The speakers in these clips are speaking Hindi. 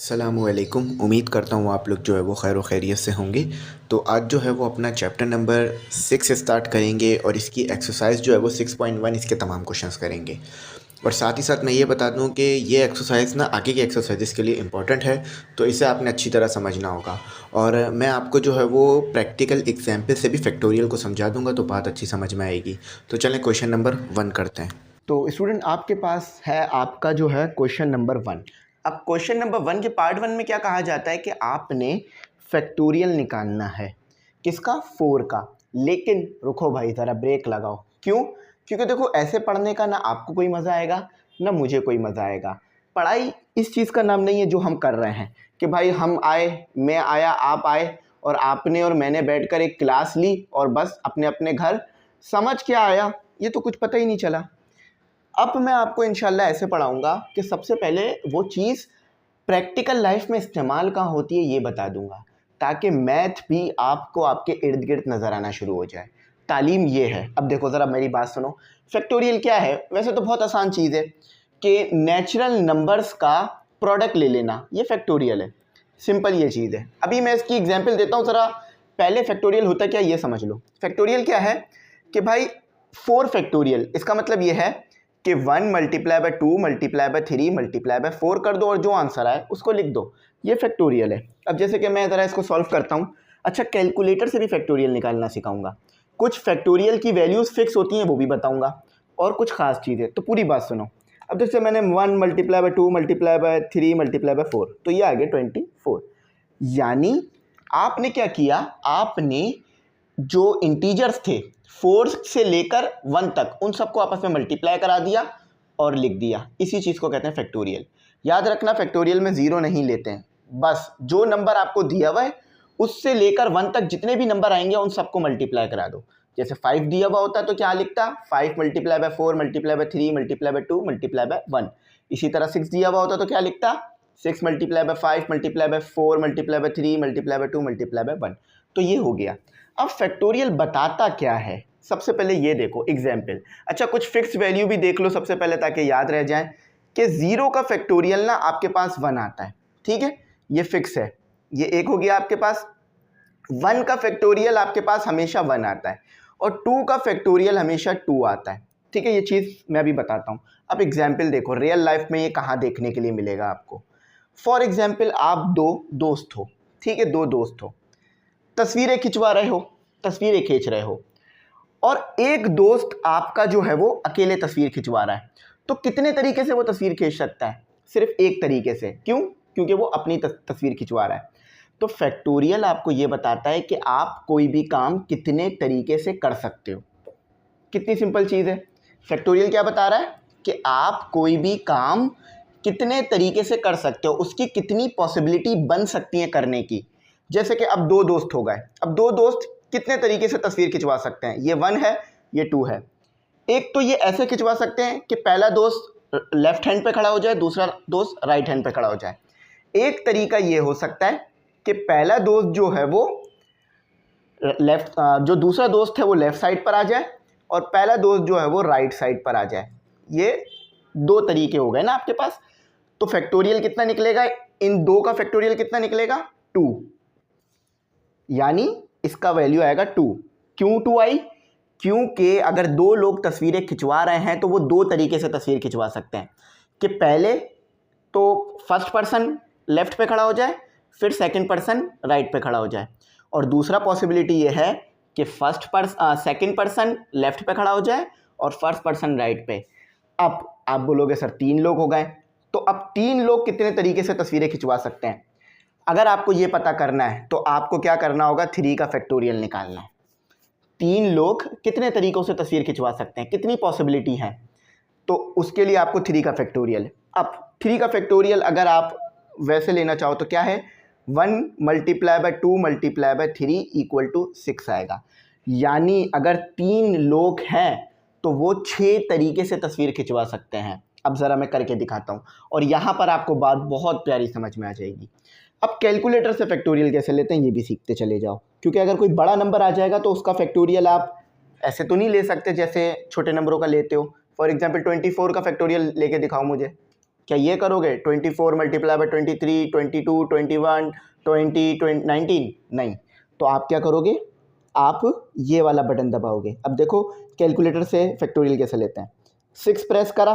अस्सलामुअलैकुम। उम्मीद करता हूँ आप लोग जो है वो खैर व खैरियत से होंगे। तो आज जो है वो अपना चैप्टर नंबर 6 स्टार्ट करेंगे और इसकी एक्सरसाइज जो है वो 6.1 इसके तमाम क्वेश्चंस करेंगे। और साथ ही साथ मैं ये बता दूँ कि ये एक्सरसाइज ना आगे की एक्सरसाइज के लिए इम्पॉर्टेंट है, तो इसे आपने अच्छी तरह समझना होगा। और मैं आपको जो है वो प्रैक्टिकल एग्जाम्पल से भी फैक्टोरियल को समझा दूँगा, तो बात अच्छी समझ में आएगी। तो चलें क्वेश्चन नंबर 1 करते हैं। तो स्टूडेंट आपके पास है आपका जो है क्वेश्चन नंबर 1। अब क्वेश्चन नंबर 1 के पार्ट 1 में क्या कहा जाता है कि आपने फैक्टोरियल निकालना है। किसका? 4 का। लेकिन रुको भाई, ज़रा ब्रेक लगाओ। क्यों? क्योंकि देखो, ऐसे पढ़ने का ना आपको कोई मज़ा आएगा ना मुझे कोई मज़ा आएगा। पढ़ाई इस चीज़ का नाम नहीं है जो हम कर रहे हैं कि भाई हम आए, मैं आया, आप आए और आपने और मैंने बैठकर एक क्लास ली और बस अपने अपने घर। समझ क्या आया ये तो कुछ पता ही नहीं चला। अब मैं आपको इंशाल्लाह ऐसे पढ़ाऊँगा कि सबसे पहले वो चीज़ प्रैक्टिकल लाइफ में इस्तेमाल कहाँ होती है ये बता दूँगा, ताकि मैथ भी आपको आपके इर्द गिर्द नज़र आना शुरू हो जाए। तालीम ये है। अब देखो ज़रा मेरी बात सुनो। फैक्टोरियल क्या है? वैसे तो बहुत आसान चीज़ है कि नेचुरल नंबर्स का प्रोडक्ट ले लेना, ये फैक्टोरियल है। सिंपल ये चीज़ है। अभी मैं इसकी एग्जाम्पल देता हूँ। ज़रा पहले फैक्टोरियल होता क्या ये समझ लो। फैक्टोरियल क्या है कि भाई 4 फैक्टोरियल, इसका मतलब ये है कि 1 multiply by 2 multiply by 3 multiply by 4 कर दो और जो आंसर आए उसको लिख दो। ये फैक्टोरियल है। अब जैसे कि मैं ज़रा इसको सॉल्व करता हूँ। अच्छा, कैलकुलेटर से भी फैक्टोरियल निकालना सिखाऊंगा। कुछ फैक्टोरियल की वैल्यूज़ फिक्स होती हैं वो भी बताऊंगा, और कुछ खास चीज़ें। तो पूरी बात सुनो। अब जैसे मैंने 1 multiply by 2 multiply by 3 multiply by 4, तो ये आ गया 24। यानी आपने क्या किया, आपने जो इंटीजर्स थे 4 से लेकर 1 तक उन सबको आपस में मल्टीप्लाई करा दिया और लिख दिया। इसी चीज़ को कहते हैं फैक्टोरियल। याद रखना, फैक्टोरियल में ज़ीरो नहीं लेते हैं। बस जो नंबर आपको दिया हुआ है उससे लेकर 1 तक जितने भी नंबर आएंगे उन सबको मल्टीप्लाई करा दो। जैसे 5 दिया हुआ होता तो क्या लिखता? 5 multiply by 4 multiply by 3 multiply by 2 multiply bye 1। इसी तरह 6 दिया हुआ होता तो क्या लिखता? 6 multiply by 5 multiply by 4 multiply by 3 multiply by 2 multiply bye 1। तो ये हो गया। अब फैक्टोरियल बताता क्या है, सबसे पहले ये देखो एग्जाम्पल। अच्छा, कुछ फिक्स वैल्यू भी देख लो सबसे पहले, ताकि याद रह जाए कि 0 का फैक्टोरियल ना आपके पास 1 आता है। ठीक है, ये फिक्स है। ये एक हो गया आपके पास। 1 का फैक्टोरियल आपके पास हमेशा 1 आता है और 2 का फैक्टोरियल हमेशा 2 आता है। ठीक है, ये चीज़ मैं अभी बताता हूँ। अब एग्जाम्पल देखो, रियल लाइफ में ये कहाँ देखने के लिए मिलेगा आपको। फॉर एग्जाम्पल, आप दो दोस्त हो। ठीक है, दो दोस्त हो, तस्वीरें खिंचवा रहे हो, तस्वीरें खींच रहे हो, और एक दोस्त आपका जो है वो अकेले तस्वीर खिंचवा रहा है। तो कितने तरीके से वो तस्वीर खींच सकता है? सिर्फ एक तरीके से। क्यों? क्योंकि वो अपनी तस्वीर खिंचवा रहा है। तो फैक्टोरियल आपको ये बताता है कि आप कोई भी काम कितने तरीके से कर सकते हो। कितनी सिंपल चीज़ है। फैक्टोरियल क्या बता रहा है कि आप कोई भी काम कितने तरीके से कर सकते हो, उसकी कितनी पॉसिबिलिटी बन सकती है करने की। जैसे कि अब दो दोस्त हो गए। अब दो दोस्त कितने तरीके से तस्वीर खिंचवा सकते हैं? ये 1 है, ये 2 है। एक तो ये ऐसे खिंचवा सकते हैं कि पहला दोस्त लेफ्ट हैंड पे खड़ा हो जाए, दूसरा दोस्त राइट हैंड पे खड़ा हो जाए। एक तरीका ये हो सकता है कि पहला दोस्त जो है वो जो दूसरा दोस्त है वो लेफ्ट साइड पर आ जाए और पहला दोस्त जो है वो राइट साइड पर आ जाए। ये 2 तरीके हो गए ना आपके पास। तो फैक्टोरियल कितना निकलेगा? इन 2 का फैक्टोरियल कितना निकलेगा? 2। यानी इसका वैल्यू आएगा 2। क्यों 2 आई? क्योंकि अगर 2 लोग तस्वीरें खिंचवा रहे हैं तो वो 2 तरीके से तस्वीर खिंचवा सकते हैं कि पहले तो फर्स्ट पर्सन लेफ्ट पे खड़ा हो जाए, फिर सेकंड पर्सन राइट पे खड़ा हो जाए, और दूसरा पॉसिबिलिटी ये है कि सेकंड पर्सन लेफ्ट पे खड़ा हो जाए और फर्स्ट पर्सन राइट पे। अब आप बोलोगे सर 3 लोग हो गए, तो अब 3 लोग कितने तरीके से तस्वीरें खिंचवा सकते हैं? अगर आपको ये पता करना है तो आपको क्या करना होगा? 3 का फैक्टोरियल निकालना है। 3 लोग कितने तरीकों से तस्वीर खिंचवा सकते हैं, कितनी पॉसिबिलिटी है, तो उसके लिए आपको 3 का फैक्टोरियल। अब 3 का फैक्टोरियल अगर आप वैसे लेना चाहो तो क्या है? 1 multiply by 2 multiply by 3 equal to 6 आएगा। यानी अगर 3 लोग हैं तो वो 6 तरीके से तस्वीर खिंचवा सकते हैं। अब ज़रा मैं करके दिखाता हूँ और यहाँ पर आपको बात बहुत प्यारी समझ में आ जाएगी। अब कैलकुलेटर से फैक्टोरियल कैसे लेते हैं ये भी सीखते चले जाओ, क्योंकि अगर कोई बड़ा नंबर आ जाएगा तो उसका फैक्टोरियल आप ऐसे तो नहीं ले सकते जैसे छोटे नंबरों का लेते हो। फॉर एग्जांपल 24 का फैक्टोरियल लेके दिखाओ मुझे। क्या ये करोगे 24 मल्टीप्लाई बाई 23, 22, 21, 20, 19? नहीं, तो आप क्या करोगे, आप ये वाला बटन दबाओगे। अब देखो कैलकुलेटर से फैक्टोरियल कैसे लेते हैं। 6 प्रेस करा,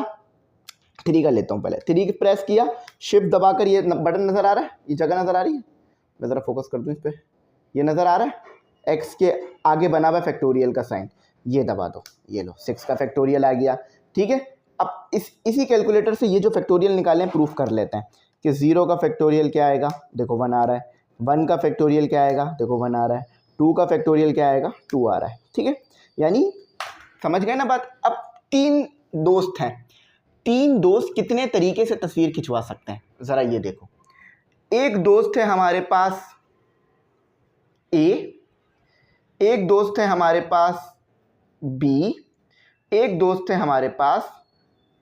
3 का लेता हूँ पहले। 3 प्रेस किया, शिफ्ट दबाकर, ये बटन नज़र आ रहा है, ये जगह नज़र आ रही है, मैं ज़रा फोकस कर दूँ इस पर, ये नज़र आ रहा है, एक्स के आगे बना हुआ फैक्टोरियल का साइन, ये दबा दो, ये लो 6 का फैक्टोरियल आ गया। ठीक है, अब इसी कैलकुलेटर से ये जो फैक्टोरियल निकालें प्रूफ कर लेते हैं कि 0 का फैक्टोरियल क्या आएगा, देखो 1 आ रहा है, 1 का फैक्टोरियल क्या आएगा, देखो 1 आ रहा है, 2 का फैक्टोरियल क्या आएगा, 2 आ रहा है। ठीक है, यानी समझ गए ना बात। अब 3 दोस्त हैं, 3 दोस्त कितने तरीके से तस्वीर खिंचवा सकते हैं, ज़रा ये देखो। एक दोस्त है हमारे पास ए, एक दोस्त है हमारे पास बी, एक दोस्त है हमारे पास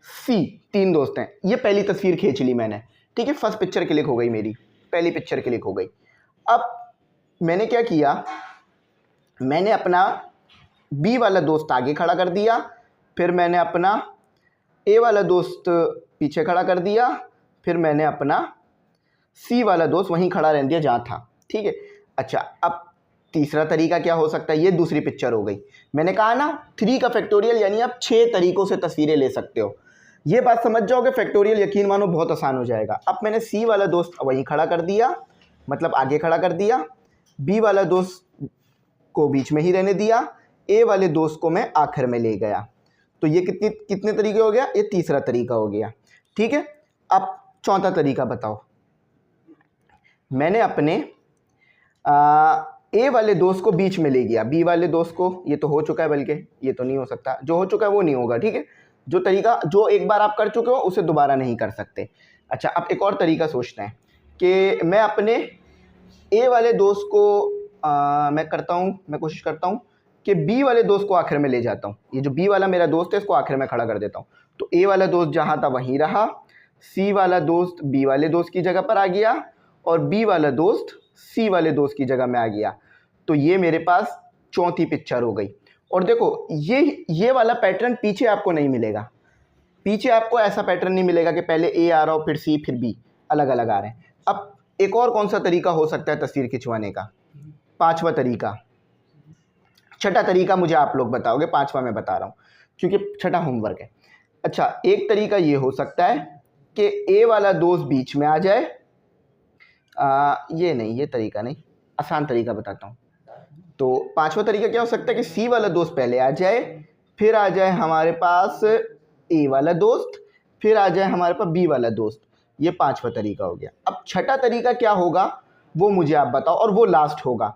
सी, 3 दोस्त हैं। ये पहली तस्वीर खींच ली मैंने। ठीक है, फर्स्ट पिक्चर क्लिक हो गई, मेरी पहली पिक्चर क्लिक हो गई। अब मैंने क्या किया, मैंने अपना बी वाला दोस्त आगे खड़ा कर दिया, फिर मैंने अपना ए वाला दोस्त पीछे खड़ा कर दिया, फिर मैंने अपना सी वाला दोस्त वहीं खड़ा रहने दिया जहाँ था। ठीक है, अच्छा अब तीसरा तरीका क्या हो सकता है, ये दूसरी पिक्चर हो गई। मैंने कहा ना 3 का फैक्टोरियल, यानी आप 6 तरीक़ों से तस्वीरें ले सकते हो। ये बात समझ जाओगे, फैक्टोरियल यकीन मानो बहुत आसान हो जाएगा। अब मैंने सी वाला दोस्त वहीं खड़ा कर दिया, मतलब आगे खड़ा कर दिया, बी वाला दोस्त को बीच में ही रहने दिया, ए वाले दोस्त को मैं आखिर में ले गया। तो ये कितने तरीके हो गया, ये तीसरा तरीका हो गया। ठीक है, अब चौथा तरीका बताओ। मैंने अपने ए वाले दोस्त को बीच में ले गया, बी वाले दोस्त को, ये तो हो चुका है, बल्कि ये तो नहीं हो सकता, जो हो चुका है वो नहीं होगा। ठीक है, जो तरीका जो एक बार आप कर चुके हो उसे दोबारा नहीं कर सकते। अच्छा, अब एक और तरीका सोचते हैं कि मैं अपने ए वाले दोस्त को मैं कोशिश करता हूँ कि बी वाले दोस्त को आखिर में ले जाता हूँ। ये जो बी वाला मेरा दोस्त है इसको आखिर में खड़ा कर देता हूँ। तो ए वाला दोस्त जहाँ था वहीं रहा, सी वाला दोस्त बी वाले दोस्त की जगह पर आ गया, और बी वाला दोस्त सी वाले दोस्त की जगह में आ गया। तो ये मेरे पास चौथी पिक्चर हो गई। और देखो ये वाला पैटर्न पीछे आपको नहीं मिलेगा, पीछे आपको ऐसा पैटर्न नहीं मिलेगा कि पहले ए आ रहा हो फिर सी फिर बी, अलग अलग आ रहे हैं। अब एक और कौन सा तरीका हो सकता है तस्वीर खिंचवाने का, पांचवा तरीका। छठा तरीका मुझे आप लोग बताओगे, पांचवा मैं बता रहा हूँ क्योंकि छठा होमवर्क है। अच्छा, एक तरीका ये हो सकता है कि ए वाला दोस्त बीच में आ जाए, ये नहीं, ये तरीका नहीं, आसान तरीका बताता हूँ। तो पांचवा तरीका क्या हो सकता है कि सी वाला दोस्त पहले आ जाए, फिर आ जाए हमारे पास ए वाला दोस्त, फिर आ जाए हमारे पास बी वाला दोस्त। ये पांचवा तरीका हो गया। अब छठा तरीका क्या होगा वो मुझे आप बताओ, और वो लास्ट होगा।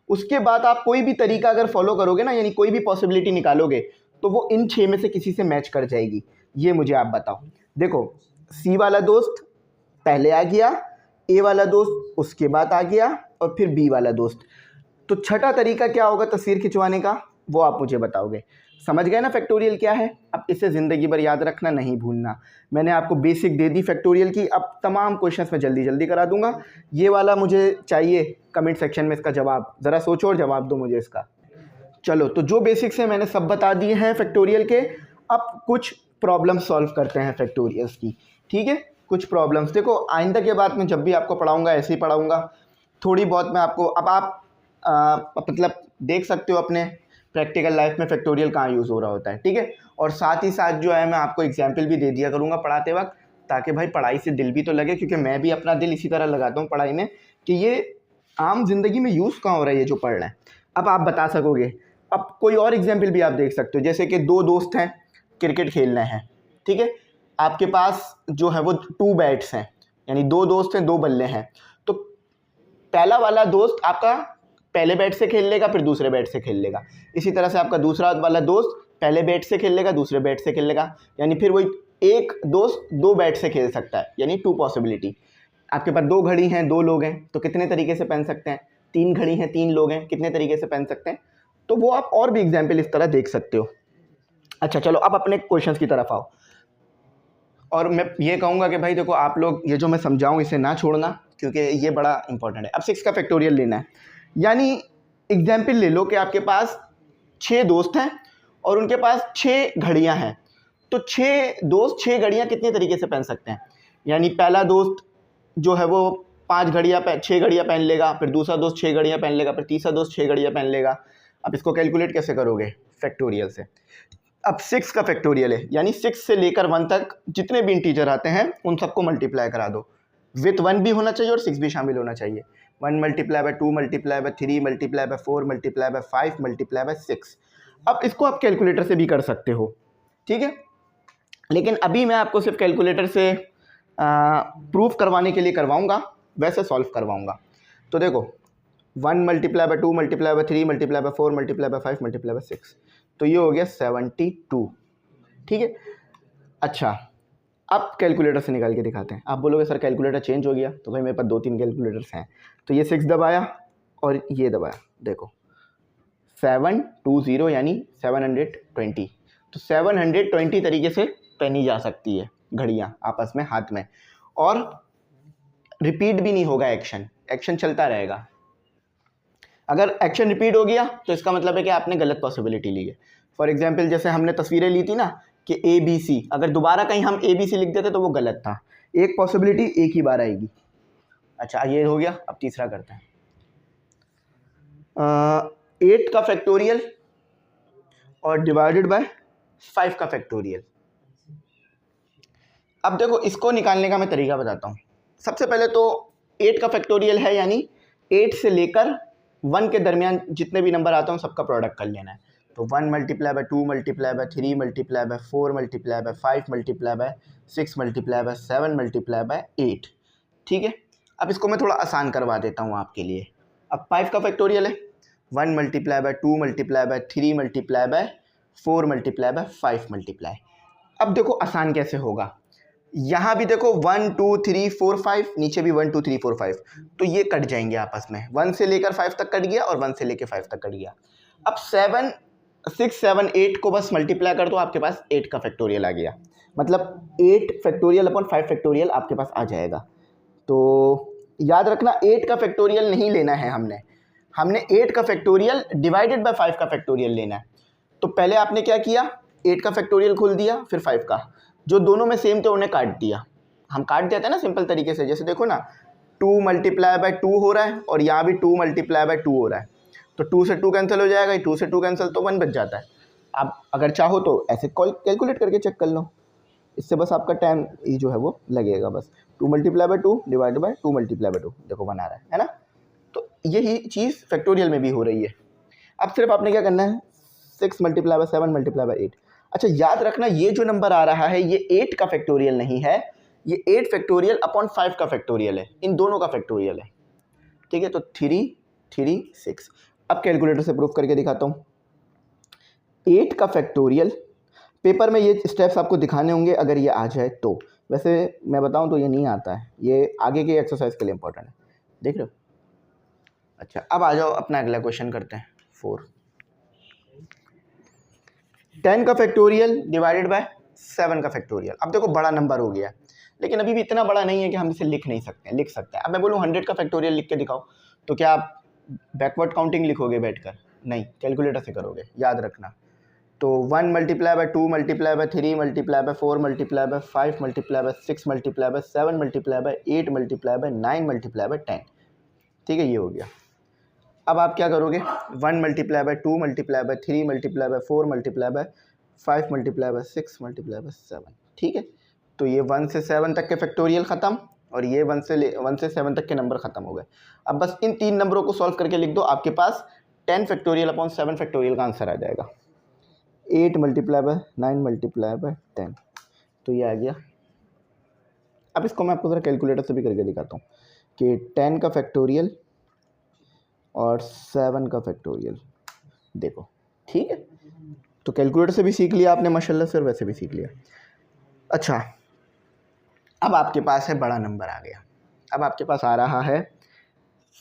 उसके बाद आप कोई भी तरीका अगर फॉलो करोगे ना, यानी कोई भी पॉसिबिलिटी निकालोगे, तो वो इन 6 में से किसी से मैच कर जाएगी। ये मुझे आप बताओ। देखो, सी वाला दोस्त पहले आ गया, ए वाला दोस्त उसके बाद आ गया, और फिर बी वाला दोस्त। तो छठा तरीका क्या होगा तस्वीर खिंचवाने का, वो आप मुझे बताओगे। समझ गए ना फैक्टोरियल क्या है। अब इसे ज़िंदगी भर याद रखना, नहीं भूलना। मैंने आपको बेसिक दे दी फैक्टोरियल की, अब तमाम क्वेश्चंस मैं जल्दी जल्दी करा दूंगा। ये वाला मुझे चाहिए कमेंट सेक्शन में इसका जवाब, ज़रा सोचो और जवाब दो मुझे इसका। चलो, तो जो बेसिक्स हैं मैंने सब बता दिए हैं फैक्टोरियल के। अब कुछ प्रॉब्लम सॉल्व करते हैं फैक्टोरियल्स की। ठीक है, कुछ प्रॉब्लम्स। देखो, आइंदा के बाद मैं जब भी आपको पढ़ाऊँगा ऐसे ही पढ़ाऊँगा, थोड़ी बहुत मैं आपको, अब आप मतलब देख सकते हो अपने प्रैक्टिकल लाइफ में फैक्टोरियल कहाँ यूज़ हो रहा होता है। ठीक है, और साथ ही साथ जो है मैं आपको एग्जाम्पल भी दे दिया करूँगा पढ़ाते वक्त, ताकि भाई पढ़ाई से दिल भी तो लगे, क्योंकि मैं भी अपना दिल इसी तरह लगाता हूँ पढ़ाई में कि ये आम जिंदगी में यूज़ कहाँ हो रहा है ये जो पढ़ रहे हैं। अब आप बता सकोगे। अब कोई और एग्जाम्पल भी आप देख सकते हो, जैसे कि 2 दोस्त हैं, क्रिकेट खेलना है। ठीक है, आपके पास जो है वो 2 बैट्स हैं, यानी 2 दोस्त हैं, 2 बल्ले हैं। तो पहला वाला दोस्त आपका पहले बैट से खेल लेगा, फिर दूसरे बैट से खेल लेगा। इसी तरह से आपका दूसरा वाला दोस्त पहले बैट से खेल लेगा, दूसरे बैट से खेल लेगा, यानी फिर वही एक दोस्त 2 बैट से खेल सकता है, यानी 2 पॉसिबिलिटी। आपके पास 2 घड़ी हैं, 2 लोग हैं, तो कितने तरीके से पहन सकते हैं। 3 घड़ी हैं, 3 लोग हैं, कितने तरीके से पहन सकते हैं। तो वो आप और भी एग्जाम्पल इस तरह देख सकते हो। अच्छा, चलो अब अपने क्वेश्चन की तरफ आओ। और मैं ये कहूँगा कि भाई देखो, आप लोग ये जो मैं समझाऊँ इसे ना छोड़ना, क्योंकि ये बड़ा इंपॉर्टेंट है। अब 6 का फैक्टोरियल लेना है, यानी एग्जाम्पल ले लो कि आपके पास 6 दोस्त हैं और उनके पास 6 घड़ियां हैं। तो 6 दोस्त 6 घड़ियां कितने तरीके से पहन सकते हैं। यानी पहला दोस्त जो है वो 6 घड़ियाँ पहन लेगा, फिर दूसरा दोस्त 6 घड़ियाँ पहन लेगा, फिर तीसरा दोस्त 6 घड़ियाँ पहन लेगा। अब इसको कैलकुलेट कैसे करोगे? फैक्टोरियल से। अब 6 का फैक्टोरियल है, यानी 6 से लेकर 1 तक जितने भी इंटीजर आते हैं उन सबको मल्टीप्लाई करा दो। विथ 1 भी होना चाहिए और 6 भी शामिल होना चाहिए। 1 multiply by 2 multiply by 3 multiply by 4 multiply by 5 multiply by 6। अब इसको आप कैलकुलेटर से भी कर सकते हो, ठीक है, लेकिन अभी मैं आपको सिर्फ कैलकुलेटर से प्रूफ करवाने के लिए करवाऊंगा, वैसे सॉल्व करवाऊंगा। तो देखो 1 multiply by 2 multiply by 3 multiply by 4 multiply by 5 multiply by 6, तो ये हो गया 72, ठीक है। अच्छा, अब कैलकुलेटर से निकाल के दिखाते हैं। आप बोलोगे सर कैलकुलेटर चेंज हो गया, तो भाई मेरे पास 2-3 कैलकुलेटर्स हैं। तो ये 6 दबाया और ये दबाया, देखो 720 यानी 720। तो 720 तरीके से पहनी जा सकती है घड़ियाँ आपस में हाथ में, और रिपीट भी नहीं होगा, एक्शन चलता रहेगा। अगर एक्शन रिपीट हो गया तो इसका मतलब है कि आपने गलत पॉसिबिलिटी ली है। फॉर एग्जाम्पल जैसे हमने तस्वीरें ली थी ना कि ABC, अगर दोबारा कहीं हम ABC लिख देते तो वो गलत था। एक पॉसिबिलिटी एक ही बार आएगी। अच्छा, ये हो गया। अब तीसरा करते हैं। 8 का फैक्टोरियल और डिवाइडेड बाय 5 का फैक्टोरियल। अब देखो इसको निकालने का मैं तरीका बताता हूँ। सबसे पहले तो 8 का फैक्टोरियल है, यानी 8 से लेकर 1 के दरमियान जितने भी नंबर आते हैं सबका प्रोडक्ट कर लेना है। तो 1 multiply by 2 multiply by 3 multiply by 4 multiply by 5 multiply by 6 multiply by 7 multiply by 8, ठीक है। अब इसको मैं थोड़ा आसान करवा देता हूँ आपके लिए। अब 5 का फैक्टोरियल है 1 multiply by 2 multiply by 3 multiply by 4 multiply by 5 multiply. अब देखो आसान कैसे होगा, यहाँ भी देखो 1 2 3 4 5, नीचे भी 1 2 3 4 5, तो ये कट जाएंगे आपस में। 1 से लेकर 5 तक कट गया और 1 से लेकर 5 तक कट गया। अब 7 6 7 8 को बस मल्टीप्लाई कर दो, आपके पास 8 का फैक्टोरियल आ गया। मतलब 8 फैक्टोरियल अपॉन 5 फैक्टोरियल आपके पास आ जाएगा। तो याद रखना 8 का फैक्टोरियल नहीं लेना है, हमने 8 का फैक्टोरियल डिवाइडेड बाय 5 का फैक्टोरियल लेना है। तो पहले आपने क्या किया, 8 का फैक्टोरियल खोल दिया, फिर 5 का, जो दोनों में सेम थे उन्हें काट दिया। हम काट देते हैं ना सिंपल तरीके से, जैसे देखो ना 2 मल्टीप्लाई बाय 2 हो रहा है और यहाँ भी 2 मल्टीप्लाई बाय 2 हो रहा है, तो 2 से 2 कैंसिल हो जाएगा, 2 से 2 कैंसिल, तो 1 बच जाता है। आप अगर चाहो तो ऐसे कैलकुलेट करके चेक कर लो, इससे बस आपका टाइम ये जो है वो लगेगा। बस 2 multiply by 2 divide by 2 multiply by 2, देखो 1 आ रहा है ना। तो यही चीज़ फैक्टोरियल में भी हो रही है। अब सिर्फ आपने क्या करना है, 6 मल्टीप्लाई बाय 7 मल्टीप्लाई बाय 8। अच्छा, याद रखना ये जो नंबर आ रहा है ये 8 का फैक्टोरियल नहीं है, ये 8 फैक्टोरियल अपॉन 5 का फैक्टोरियल है, इन दोनों का फैक्टोरियल है, ठीक है। तो 3 3 6। अब कैलकुलेटर से प्रूफ करके दिखाता हूँ। 8 का फैक्टोरियल, पेपर में ये स्टेप्स आपको दिखाने होंगे अगर ये आ जाए तो, वैसे मैं बताऊँ तो ये नहीं आता है, ये आगे के एक्सरसाइज के लिए इंपॉर्टेंट है, देख रहे हो। अच्छा, अब आ जाओ अपना अगला क्वेश्चन करते हैं। 4 10 का फैक्टोरियल डिवाइडेड बाय 7 का फैक्टोरियल। अब देखो बड़ा नंबर हो गया, लेकिन अभी भी इतना बड़ा नहीं है कि हम इसे लिख नहीं सकते हैं, लिख सकते हैं। अब मैं बोलूँ 100 का फैक्टोरियल लिख के दिखाओ, तो क्या आप बैकवर्ड काउंटिंग लिखोगे बैठकर? नहीं, कैलकुलेटर से करोगे, याद रखना। तो 1 multiply by 2 multiply by 3 multiply by 4 multiply by 5 multiply by 6 multiply by 7 multiply by 8 multiply by 9 multiply by 10, ठीक है, ये हो गया। अब आप क्या करोगे, 1 multiply by 2 multiply by 3 multiply by 4 multiply by 5 multiply by 6 multiply by 7, ठीक है। तो ये 1 से 7 तक के फैक्टोरियल ख़त्म, और ये 1 से 7 तक के नंबर ख़त्म हो गए। अब बस इन 3 नंबरों को सॉल्व करके लिख दो, आपके पास 10 फैक्टोरियल अपॉन 7 फैक्टोरियल का आंसर आ जाएगा। 8 मल्टीप्लाई बाय 9 मल्टीप्लाई बाय 10, तो ये आ गया। अब इसको मैं आपको ज़रा कैलकुलेटर से भी करके दिखाता हूँ कि 10 का फैक्टोरियल और 7 का फैक्टोरियल, देखो, ठीक है। तो कैलकुलेटर से भी सीख लिया आपने माशाल्लाह से, और वैसे भी सीख लिया। अच्छा, अब आपके पास है बड़ा नंबर आ गया। अब आपके पास आ रहा है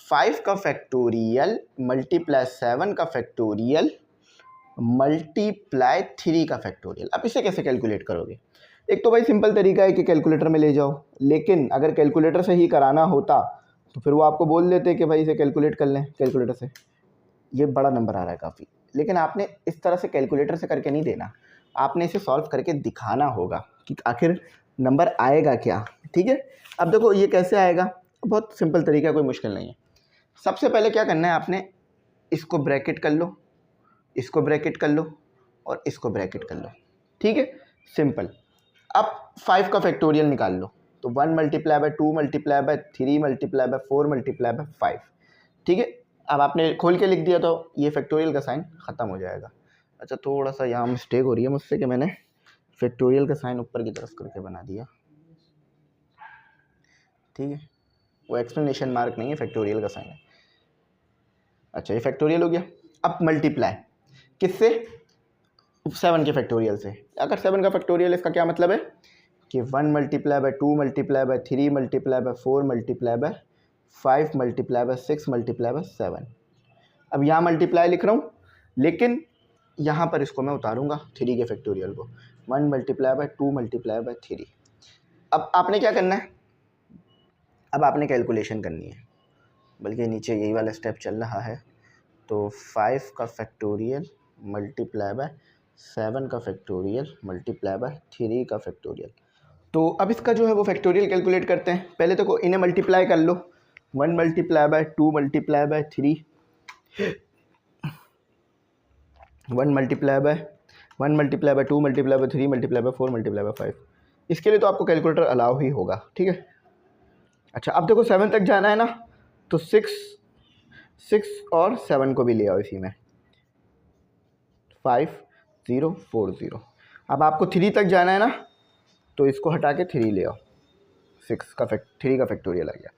5 का फैक्टोरियल मल्टीप्लाई 7 का फैक्टोरियल मल्टीप्लाई 3 का फैक्टोरियल। अब इसे कैसे कैलकुलेट करोगे? एक तो भाई सिंपल तरीका है कि कैलकुलेटर में ले जाओ, लेकिन अगर कैलकुलेटर से ही कराना होता तो फिर वो आपको बोल देते कि भाई इसे कैलकुलेट कर लें कैलकुलेटर से, ये बड़ा नंबर आ रहा है काफ़ी। लेकिन आपने इस तरह से कैलकुलेटर से करके नहीं देना, आपने इसे सॉल्व करके दिखाना होगा कि आखिर नंबर आएगा क्या, ठीक है। अब देखो ये कैसे आएगा, बहुत सिंपल तरीका, कोई मुश्किल नहीं है। सबसे पहले क्या करना है आपने, इसको ब्रैकेट कर लो, इसको ब्रैकेट कर लो और इसको ब्रैकेट कर लो, ठीक है, सिंपल। अब 5 का फैक्टोरियल निकाल लो, तो 1 multiply by 2 multiply by 3 multiply by 4 multiply by 5, ठीक है। अब आपने खोल के लिख दिया तो ये फैक्टोरियल का साइन ख़त्म हो जाएगा। अच्छा थोड़ा सा यहाँ मिस्टेक हो रही है मुझसे कि मैंने फैक्टोरियल का साइन ऊपर की तरफ करके बना दिया, ठीक है, वो एक्सप्लेनेशन मार्क नहीं है, फैक्टोरियल का साइन है। अच्छा ये फैक्टोरियल हो गया। अब मल्टीप्लाई किससे, 7 के फैक्टोरियल से। अगर 7 का फैक्टोरियल, इसका क्या मतलब है कि 1 multiply by 2 multiply by 3 multiply by 4 multiply by 5 multiply by 6 multiply by 7। अब यहाँ मल्टीप्लाई लिख रहा हूँ, लेकिन यहाँ पर इसको मैं उतारूँगा 3 के फैक्टोरियल को, 1 मल्टीप्लाई बाय 2 मल्टीप्लाई बाय 3। अब आपने क्या करना है, अब आपने कैलकुलेशन करनी है, बल्कि नीचे यही वाला स्टेप चल रहा है। तो 5 का फैक्टोरियल मल्टीप्लाई बाय 7 का फैक्टोरियल मल्टीप्लाई बाय 3 का फैक्टोरियल। तो अब इसका जो है वो फैक्टोरियल कैलकुलेट करते हैं। पहले तो इन्हें मल्टीप्लाई कर लो, 1 multiply by 2 multiply by 3, 1 multiply bye 1 multiply by 2 multiply by 3 multiply by 4 multiply by 5। इसके लिए तो आपको कैलकुलेटर अलाउ ही होगा, ठीक है। अच्छा अब देखो 7 तक जाना है ना, तो 6 और 7 को भी ले आओ इसी में, 5 0 4 0। अब आपको 3 तक जाना है ना, तो इसको हटा के 3 ले आओ, 3 का फैक्टोरियल आ गया।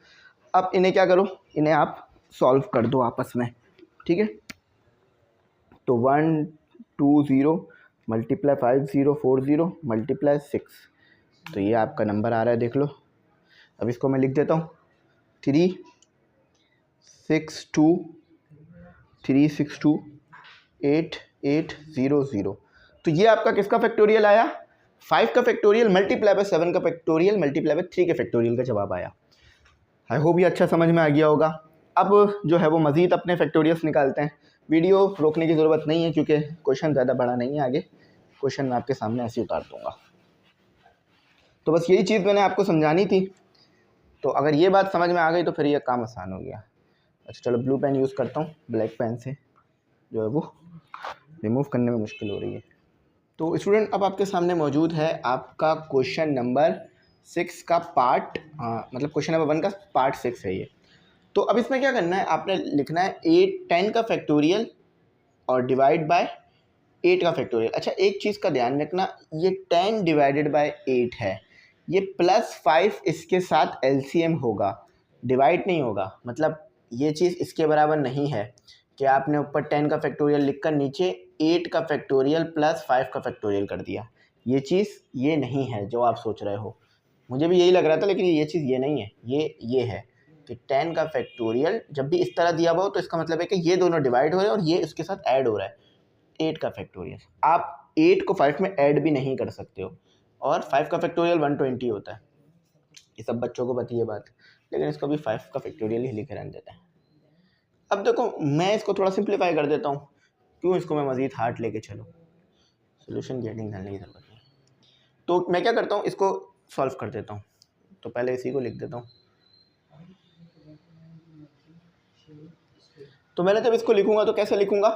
अब इन्हें क्या करो, इन्हें आप सॉल्व कर दो आपस में, ठीक है। तो 1 2 0 मल्टीप्लाई 5 0 4 0 मल्टीप्लाई 6, तो ये आपका नंबर आ रहा है, देख लो। अब इसको मैं लिख देता हूँ, 3 6 2 3 6 2 8 8 0 0। तो ये आपका किसका फैक्टोरियल आया, 5 का फैक्टोरियल मल्टीप्लाई बाय 7 का फैक्टोरियल मल्टीप्लाई बाय 3 के फैक्टोरियल का जवाब आया। आई होप ये अच्छा समझ में आ गया होगा। अब जो है वो मज़ीद अपने फैक्टोरियल्स निकालते हैं। वीडियो रोकने की ज़रूरत नहीं है क्योंकि क्वेश्चन ज़्यादा बड़ा नहीं है, आगे क्वेश्चन मैं आपके सामने ऐसे ही उतार दूँगा। तो बस यही चीज़ मैंने आपको समझानी थी। तो अगर ये बात समझ में आ गई तो फिर ये काम आसान हो गया। अच्छा चलो ब्लू पेन यूज़ करता हूँ, ब्लैक पेन से जो है वो रिमूव करने में मुश्किल हो रही है। तो स्टूडेंट अब आपके सामने मौजूद है आपका क्वेश्चन नंबर 6 का पार्ट, मतलब क्वेश्चन नंबर 1 का पार्ट 6 है ये। तो अब इसमें क्या करना है, आपने लिखना है 10 का फैक्टोरियल और डिवाइड बाय 8 का फैक्टोरियल। अच्छा एक चीज़ का ध्यान रखना, ये 10 डिवाइडेड बाय 8 है, ये +5 इसके साथ एलसीएम होगा, डिवाइड नहीं होगा। मतलब ये चीज़ इसके बराबर नहीं है कि आपने ऊपर 10 का फैक्टोरियल लिखकर नीचे 8 का फैक्टोरियल +5 का फैक्टोरियल कर दिया। ये चीज़ ये नहीं है जो आप सोच रहे हो, मुझे भी यही लग रहा था, लेकिन ये चीज़ ये नहीं है, ये है कि 10 का फैक्टोरियल जब भी इस तरह दिया हुआ हो तो इसका मतलब है कि ये दोनों डिवाइड हो रहे हैं और ये इसके साथ ऐड हो रहा है, 8 का फैक्टोरियल। आप 8 को 5 में ऐड भी नहीं कर सकते हो, और 5 का फैक्टोरियल 120 होता है। ये सब बच्चों को पता है ये बात, लेकिन इसको भी 5 का फैक्टोरियल ही लिखे रहने देते हैं। अब देखो मैं इसको थोड़ा सिंप्लीफाई कर देता हूँ, क्यों इसको मैं मज़ीद हार्ड लेके चलूँ, सोल्यूशन की हेडिंग डालने की ज़रूरत नहीं। तो मैं क्या करता हूँ, इसको सॉल्व कर देता हूँ। तो पहले इसी को लिख देता हूँ। तो मैंने जब इसको लिखूंगा तो कैसे लिखूंगा,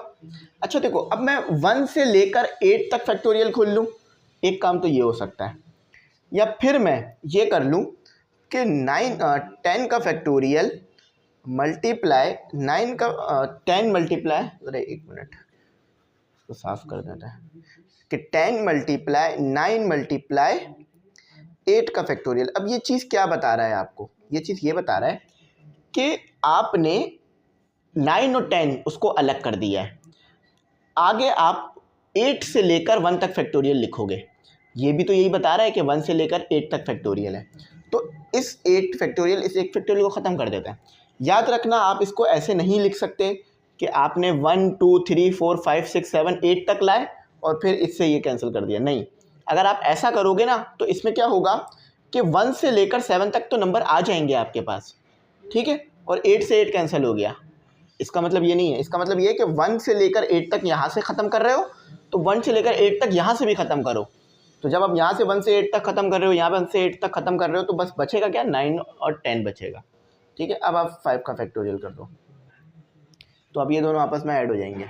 अच्छा देखो अब मैं 1 से लेकर 8 तक फैक्टोरियल खोल लूँ, एक काम तो ये हो सकता है, या फिर मैं ये कर लूँ कि 10 का फैक्टोरियल मल्टीप्लाई 10 मल्टीप्लाई, अरे एक मिनट इसको साफ कर देता है, कि 10 मल्टीप्लाई 9 मल्टीप्लाई 8 का फैक्टोरियल। अब ये चीज़ क्या बता रहा है आपको, ये चीज़ ये बता रहा है कि आपने 9 और 10 उसको अलग कर दिया है, आगे आप 8 से लेकर 1 तक फैक्टोरियल लिखोगे। ये भी तो यही बता रहा है कि 1 से लेकर 8 तक फैक्टोरियल है, तो इस 8 फैक्टोरियल इस एक फैक्टोरियल को ख़त्म कर देता है। याद रखना आप इसको ऐसे नहीं लिख सकते कि आपने 1 2 3 4 5 6 7 8 तक लाए और फिर इससे ये कैंसिल कर दिया, नहीं। अगर आप ऐसा करोगे ना तो इसमें क्या होगा कि 1 से लेकर 7 तक तो नंबर आ जाएंगे आपके पास, ठीक है, और 8 से 8 कैंसिल हो गया। इसका मतलब ये नहीं है, इसका मतलब ये है कि 1 से लेकर 8 तक यहाँ से ख़त्म कर रहे हो तो 1 से लेकर 8 तक यहाँ से भी ख़त्म करो, तो जब आप यहाँ से 1 से 8 तक ख़त्म कर रहे हो, यहाँ पे 1 से 8 तक ख़त्म कर रहे हो, तो बस बचेगा क्या, 9 और 10 बचेगा। ठीक है, अब आप 5 का फैक्टोरियल कर दो, तो अब ये दोनों आपस में ऐड हो जाएंगे।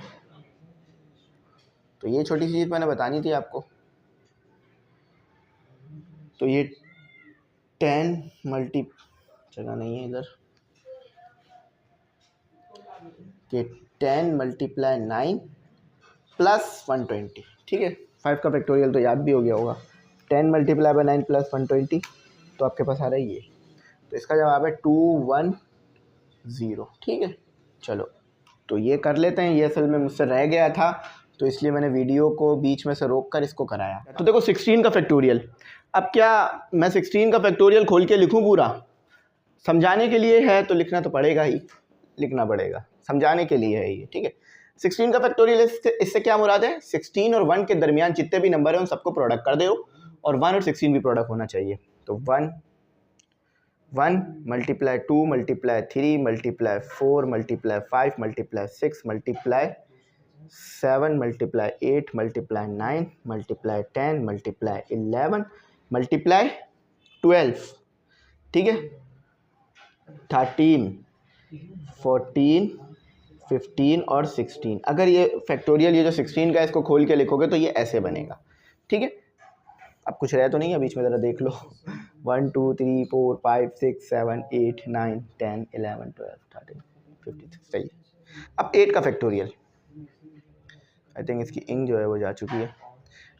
तो ये छोटी सी चीज़ मैंने बतानी थी आपको। तो ये 10 मल्टी जगह नहीं है इधर, कि 10 मल्टीप्लाई 9 प्लस 120। ठीक है, 5 का फैक्टोरियल तो याद भी हो गया होगा। 10 मल्टीप्लाई बाई 9 प्लस 120, तो आपके पास आ रहा है ये। तो इसका जवाब है 210। ठीक है, चलो तो ये कर लेते हैं। ये असल में मुझसे रह गया था, तो इसलिए मैंने वीडियो को बीच में से रोक कर इसको कराया। तो देखो 16 का फैक्टोरियल, अब क्या मैं 16 का फैक्टोरियल खोल के लिखूं पूरा? समझाने के लिए है तो लिखना तो पड़ेगा ही, लिखना पड़ेगा, समझाने के लिए है ये। ठीक है, 16 का फैक्टोरियल, इससे क्या मुराद है? 16 और 1 के दरमियान जितने भी नंबर हैं उन सबको प्रोडक्ट कर दो, और 1 और 16 भी प्रोडक्ट होना चाहिए। तो 1 multiply 2 multiply 3 multiply 4 multiply 5 multiply 6 multiply 7 multiply 8 multiply 9 multiply 10 multiply 11 multiply 12। ठीक है, 13 14 15 और 16। अगर ये फैक्टोरियल, ये जो 16 का, इसको खोल के लिखोगे तो ये ऐसे बनेगा। ठीक है, अब कुछ रह तो नहीं है बीच में, ज़रा देख लो। 1 2 3 4 5 6 7 8 9 10 11 12 13 15 सही। अब 8 का फैक्टोरियल, आई थिंक इसकी इंक जो है वो जा चुकी है।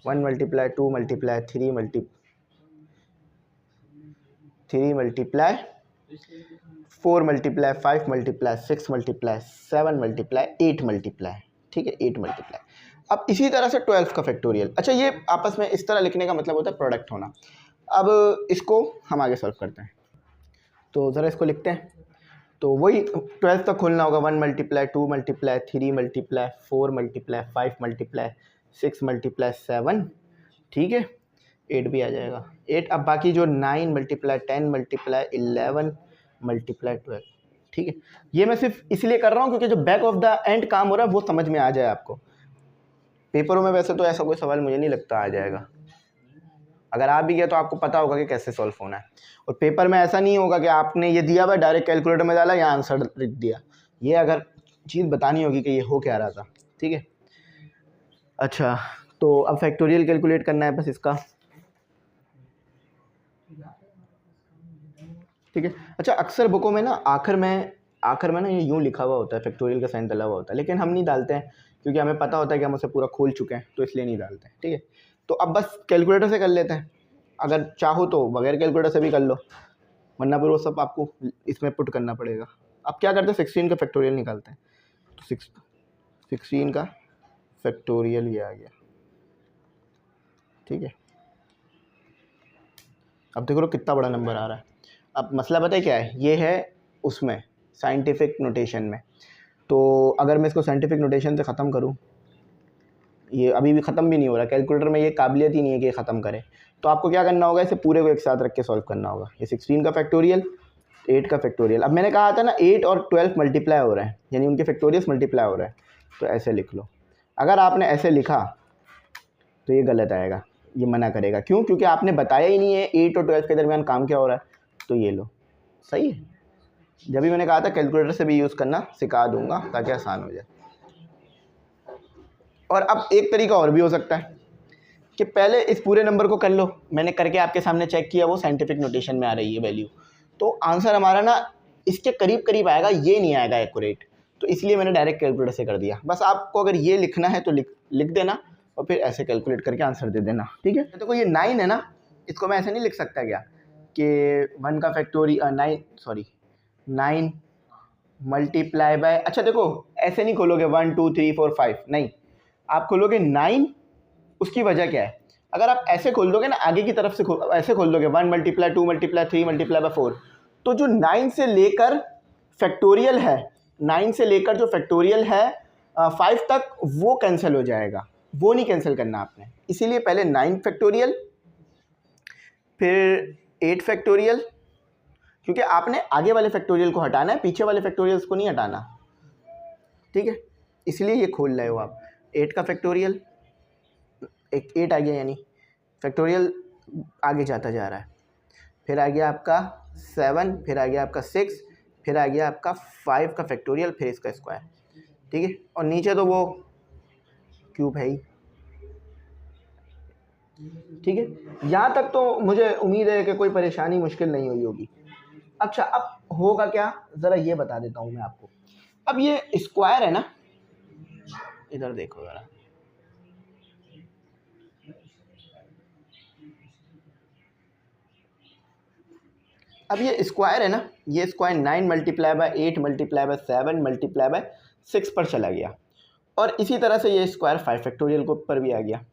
1 multiply 2 multiply 3 multiply 4 multiply 5 multiply 6 multiply 7 multiply 8 multiply. ठीक है, 8 मल्टीप्लाई। अब इसी तरह से 12 का फैक्टोरियल। अच्छा, ये आपस में इस तरह लिखने का मतलब होता है प्रोडक्ट होना। अब इसको हम आगे सॉल्व करते हैं, तो ज़रा इसको लिखते हैं। तो वही 12 तक खोलना होगा। 1 multiply 2 multiply 3 multiply 4 multiply 5 multiply 6 multiply 7। ठीक है, 8 भी आ जाएगा, 8। अब बाकी जो 9 मल्टीप्लाई 10 मल्टीप्लाई 11 मल्टीप्लाई 12। ठीक है, ये मैं सिर्फ इसलिए कर रहा हूँ क्योंकि जो बैक ऑफ द एंड काम हो रहा है वो समझ में आ जाए आपको। पेपरों में वैसे तो ऐसा कोई सवाल मुझे नहीं लगता आ जाएगा, अगर आ भी गया तो आपको पता होगा कि कैसे सॉल्व होना है। और पेपर में ऐसा नहीं होगा कि आपने ये दिया हुआ डायरेक्ट कैलकुलेटर में डाला या आंसर लिख दिया। ये अगर चीज़ बतानी होगी कि ये हो क्या रहा था। ठीक है, अच्छा तो अब फैक्टोरियल कैलकुलेट करना है बस इसका। ठीक है, अच्छा अक्सर बुकों में ना आखिर में ना ये यूँ लिखा हुआ होता है, फैक्टोरियल का साइन डला हुआ होता है, लेकिन हम नहीं डालते हैं क्योंकि हमें पता होता है कि हम उसे पूरा खोल चुके हैं, तो इसलिए नहीं डालते हैं। ठीक है, तो अब बस कैलकुलेटर से कर लेते हैं। अगर चाहो तो बगैर कैलकुलेटर से भी कर लो, वरना फिर वो सब आपको इसमें पुट करना पड़ेगा। अब क्या करते हैं, 16 का फैक्टोरियल निकालते हैं। तो 16 का फैक्टोरियल ये आ गया। ठीक है, अब देखो कितना बड़ा नंबर आ रहा है। अब मसला पता है क्या है, ये है उसमें साइंटिफिक नोटेशन में। तो अगर मैं इसको साइंटिफिक नोटेशन से ख़त्म करूँ, ये अभी भी ख़त्म भी नहीं हो रहा, कैलकुलेटर में ये काबिलियत ही नहीं है कि ख़त्म करे। तो आपको क्या करना होगा, इसे पूरे को एक साथ रख के सॉल्व करना होगा। ये 16 का फैक्टोरियल, 8 का फैक्टोरियल। अब मैंने कहा था ना 8 और 12 मल्टीप्लाई हो रहे हैं, यानी उनके फैक्टोरियल्स मल्टीप्लाई हो रहे हैं, तो ऐसे लिख लो। अगर आपने ऐसे लिखा तो ये गलत आएगा, ये मना करेगा। क्यों? क्योंकि आपने बताया ही नहीं है 8 और 12 के दरमियान काम क्या हो रहा है। तो ये लो, सही है। जब भी मैंने कहा था कैलकुलेटर से भी यूज़ करना सिखा दूंगा ताकि आसान हो जाए। और अब एक तरीका और भी हो सकता है कि पहले इस पूरे नंबर को कर लो। मैंने करके आपके सामने चेक किया, वो साइंटिफिक नोटेशन में आ रही है वैल्यू, तो आंसर हमारा ना इसके करीब करीब आएगा, ये नहीं आएगा एक्यूरेट। तो इसलिए मैंने डायरेक्ट कैलकुलेटर से कर दिया। बस आपको अगर ये लिखना है तो लिख देना और फिर ऐसे कैलकुलेट करके आंसर दे देना। ठीक है, देखो ये 9 है ना, इसको मैं ऐसे नहीं लिख सकता क्या कि 1 का फैक्टोरियल 9 मल्टीप्लाई बाय, अच्छा देखो ऐसे नहीं खोलोगे 1 2 3 4 5, नहीं, आप खोलोगे 9। उसकी वजह क्या है, अगर आप ऐसे खोल दोगे ना आगे की तरफ से ऐसे खोल दोगे 1 मल्टीप्लाई 2 मल्टीप्लाई 3 मल्टीप्लाई बाय 4, तो जो 9 से लेकर फैक्टोरियल है, 9 से लेकर जो फैक्टोरियल है 5 तक, वो कैंसिल हो जाएगा। वो नहीं कैंसिल करना आपने, इसीलिए पहले 9 फैक्टोरियल फिर 8 फैक्टोरियल, क्योंकि आपने आगे वाले फैक्टोरियल को हटाना है, पीछे वाले फैक्टोरियल्स को नहीं हटाना। ठीक है, इसलिए ये खोल रहे हो आप। 8 का फैक्टोरियल, एक 8 आ गया, यानी फैक्टोरियल आगे जाता जा रहा है, फिर आ गया आपका 7, फिर आ गया आपका 6, फिर आ गया आपका 5 का फैक्टोरियल, फिर इसका स्क्वायर, ठीक है। और नीचे तो वो क्यूब है ही, ठीक है। यहाँ तक तो मुझे उम्मीद है कि कोई परेशानी मुश्किल नहीं हुई होगी। अच्छा, अब होगा क्या ज़रा ये बता देता हूँ मैं आपको। अब ये स्क्वायर है ना, इधर देखो ज़रा, अब ये स्क्वायर है ना, ये square 9 multiply by 8 multiply by 7 multiply by 6 पर चला गया, और इसी तरह से ये स्क्वायर 5 फैक्टोरियल को पर भी आ गया।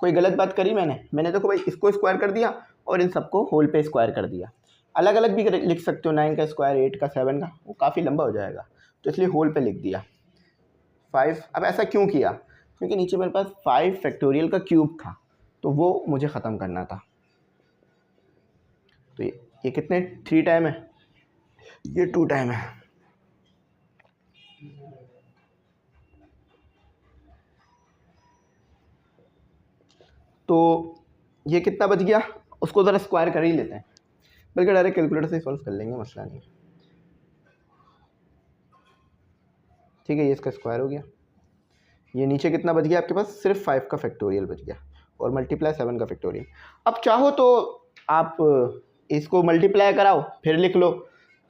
कोई गलत बात करी मैंने देखो भाई, इसको स्क्वायर कर दिया और इन सबको होल पे स्क्वायर कर दिया। अलग अलग भी लिख सकते हो, 9 का स्क्वायर, 8 का, 7 का, वो काफ़ी लंबा हो जाएगा, तो इसलिए होल पे लिख दिया 5। अब ऐसा क्यों किया? क्योंकि नीचे मेरे पास 5 फैक्टोरियल का क्यूब था, तो वो मुझे ख़त्म करना था। तो ये कितने 3 टाइम है, ये 2 टाइम है। तो ये कितना बच गया, उसको ज़रा स्क्वायर कर ही लेते हैं, बल्कि डायरेक्ट कैलकुलेटर से सॉल्व कर लेंगे, मसला नहीं। ठीक है, ये इसका स्क्वायर हो गया। ये नीचे कितना बच गया आपके पास, सिर्फ 5 का फैक्टोरियल बच गया, और मल्टीप्लाई 7 का फैक्टोरियल। अब चाहो तो आप इसको मल्टीप्लाई कराओ, फिर लिख लो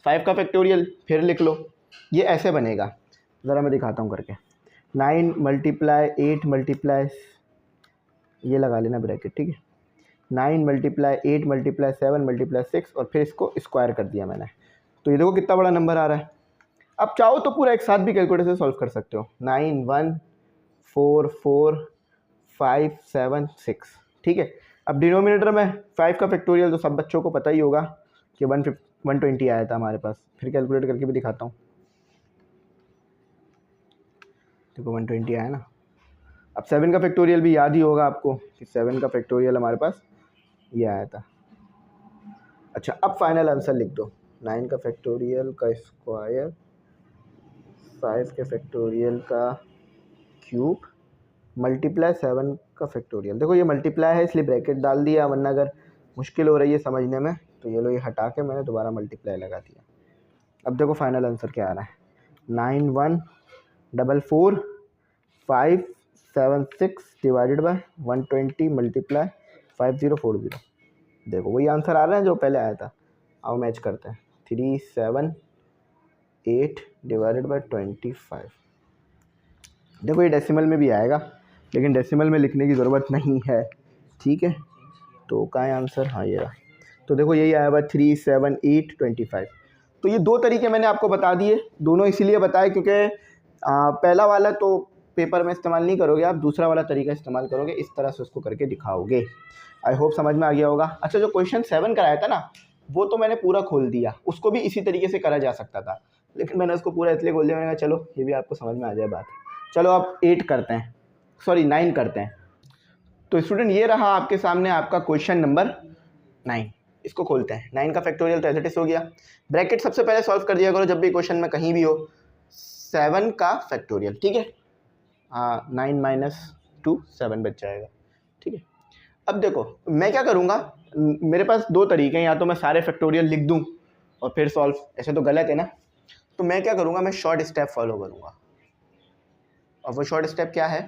5 का फैक्टोरियल, फिर लिख लो, ये ऐसे बनेगा। ज़रा मैं दिखाता हूँ करके। 9 मल्टीप्लाई 8 मल्टीप्लाई, ये लगा लेना ब्रैकेट, ठीक है। 9 मल्टीप्लाई 8 मल्टीप्लाई 7 मल्टीप्लाई 6, और फिर इसको स्क्वायर कर दिया मैंने। तो ये देखो कितना बड़ा नंबर आ रहा है। अब चाहो तो पूरा एक साथ भी कैलकुलेटर से सॉल्व कर सकते हो। 9 1 4 4 5 7 6, ठीक है। अब डिनोमिनेटर में 5 का फैक्टोरियल तो सब बच्चों को पता ही होगा कि 120 आया था हमारे पास। फिर कैलकुलेट करके भी दिखाता हूँ, देखो 120 आया ना। अब 7 का फैक्टोरियल भी याद ही होगा आपको कि 7 का फैक्टोरियल हमारे पास ये आया था। अच्छा, अब फाइनल आंसर लिख दो। 9 का फैक्टोरियल का स्क्वायर, 5 के फैक्टोरियल का क्यूब, मल्टीप्लाई 7 का फैक्टोरियल। देखो ये मल्टीप्लाई है इसलिए ब्रैकेट डाल दिया, वरना अगर मुश्किल हो रही है समझने में तो ये लो, ये हटा के मैंने दोबारा मल्टीप्लाई लगा दिया। अब देखो फाइनल आंसर क्या आ रहा है, 9 1 4 4 5 7 6 डिवाइडेड बाय 120 मल्टीप्लाई 5040। देखो वही आंसर आ रहा है जो पहले आया था। आओ मैच करते हैं, 3 7 8 डिवाइडेड बाय 25। देखो ये डेसिमल में भी आएगा, लेकिन डेसिमल में लिखने की ज़रूरत नहीं है, ठीक है। तो कहाँ है आंसर, हाँ ये रहा। तो देखो यही आया हुआ 3 7 8 25। तो ये दो तरीके मैंने आपको बता दिए, दोनों इसीलिए बताए क्योंकि पहला वाला तो पेपर में इस्तेमाल नहीं करोगे आप, दूसरा वाला तरीका इस्तेमाल करोगे, इस तरह से उसको करके दिखाओगे। आई होप समझ में आ गया होगा। अच्छा, जो क्वेश्चन 7 कराया था ना, वो तो मैंने पूरा खोल दिया, उसको भी इसी तरीके से करा जा सकता था, लेकिन मैंने उसको पूरा इसलिए खोल दिया, मैंने कहा चलो ये भी आपको समझ में आ जाए बात। चलो अब 8 करते हैं, सॉरी 9 करते हैं। तो स्टूडेंट ये रहा आपके सामने आपका क्वेश्चन नंबर 9। इसको खोलते हैं। 9 का फैक्टोरियल तो एज हो गया, ब्रैकेट सबसे पहले सॉल्व कर दिया करो जब भी क्वेश्चन में कहीं भी हो। 7 का फैक्टोरियल, ठीक है, हाँ 9 - 2 7 बच जाएगा, ठीक है। अब देखो मैं क्या करूँगा, मेरे पास दो तरीके हैं, या तो मैं सारे फैक्टोरियल लिख दूँ और फिर सॉल्व, ऐसे तो गलत है ना। तो मैं क्या करूँगा, मैं शॉर्ट स्टेप फॉलो करूँगा, और वो शॉर्ट स्टेप क्या है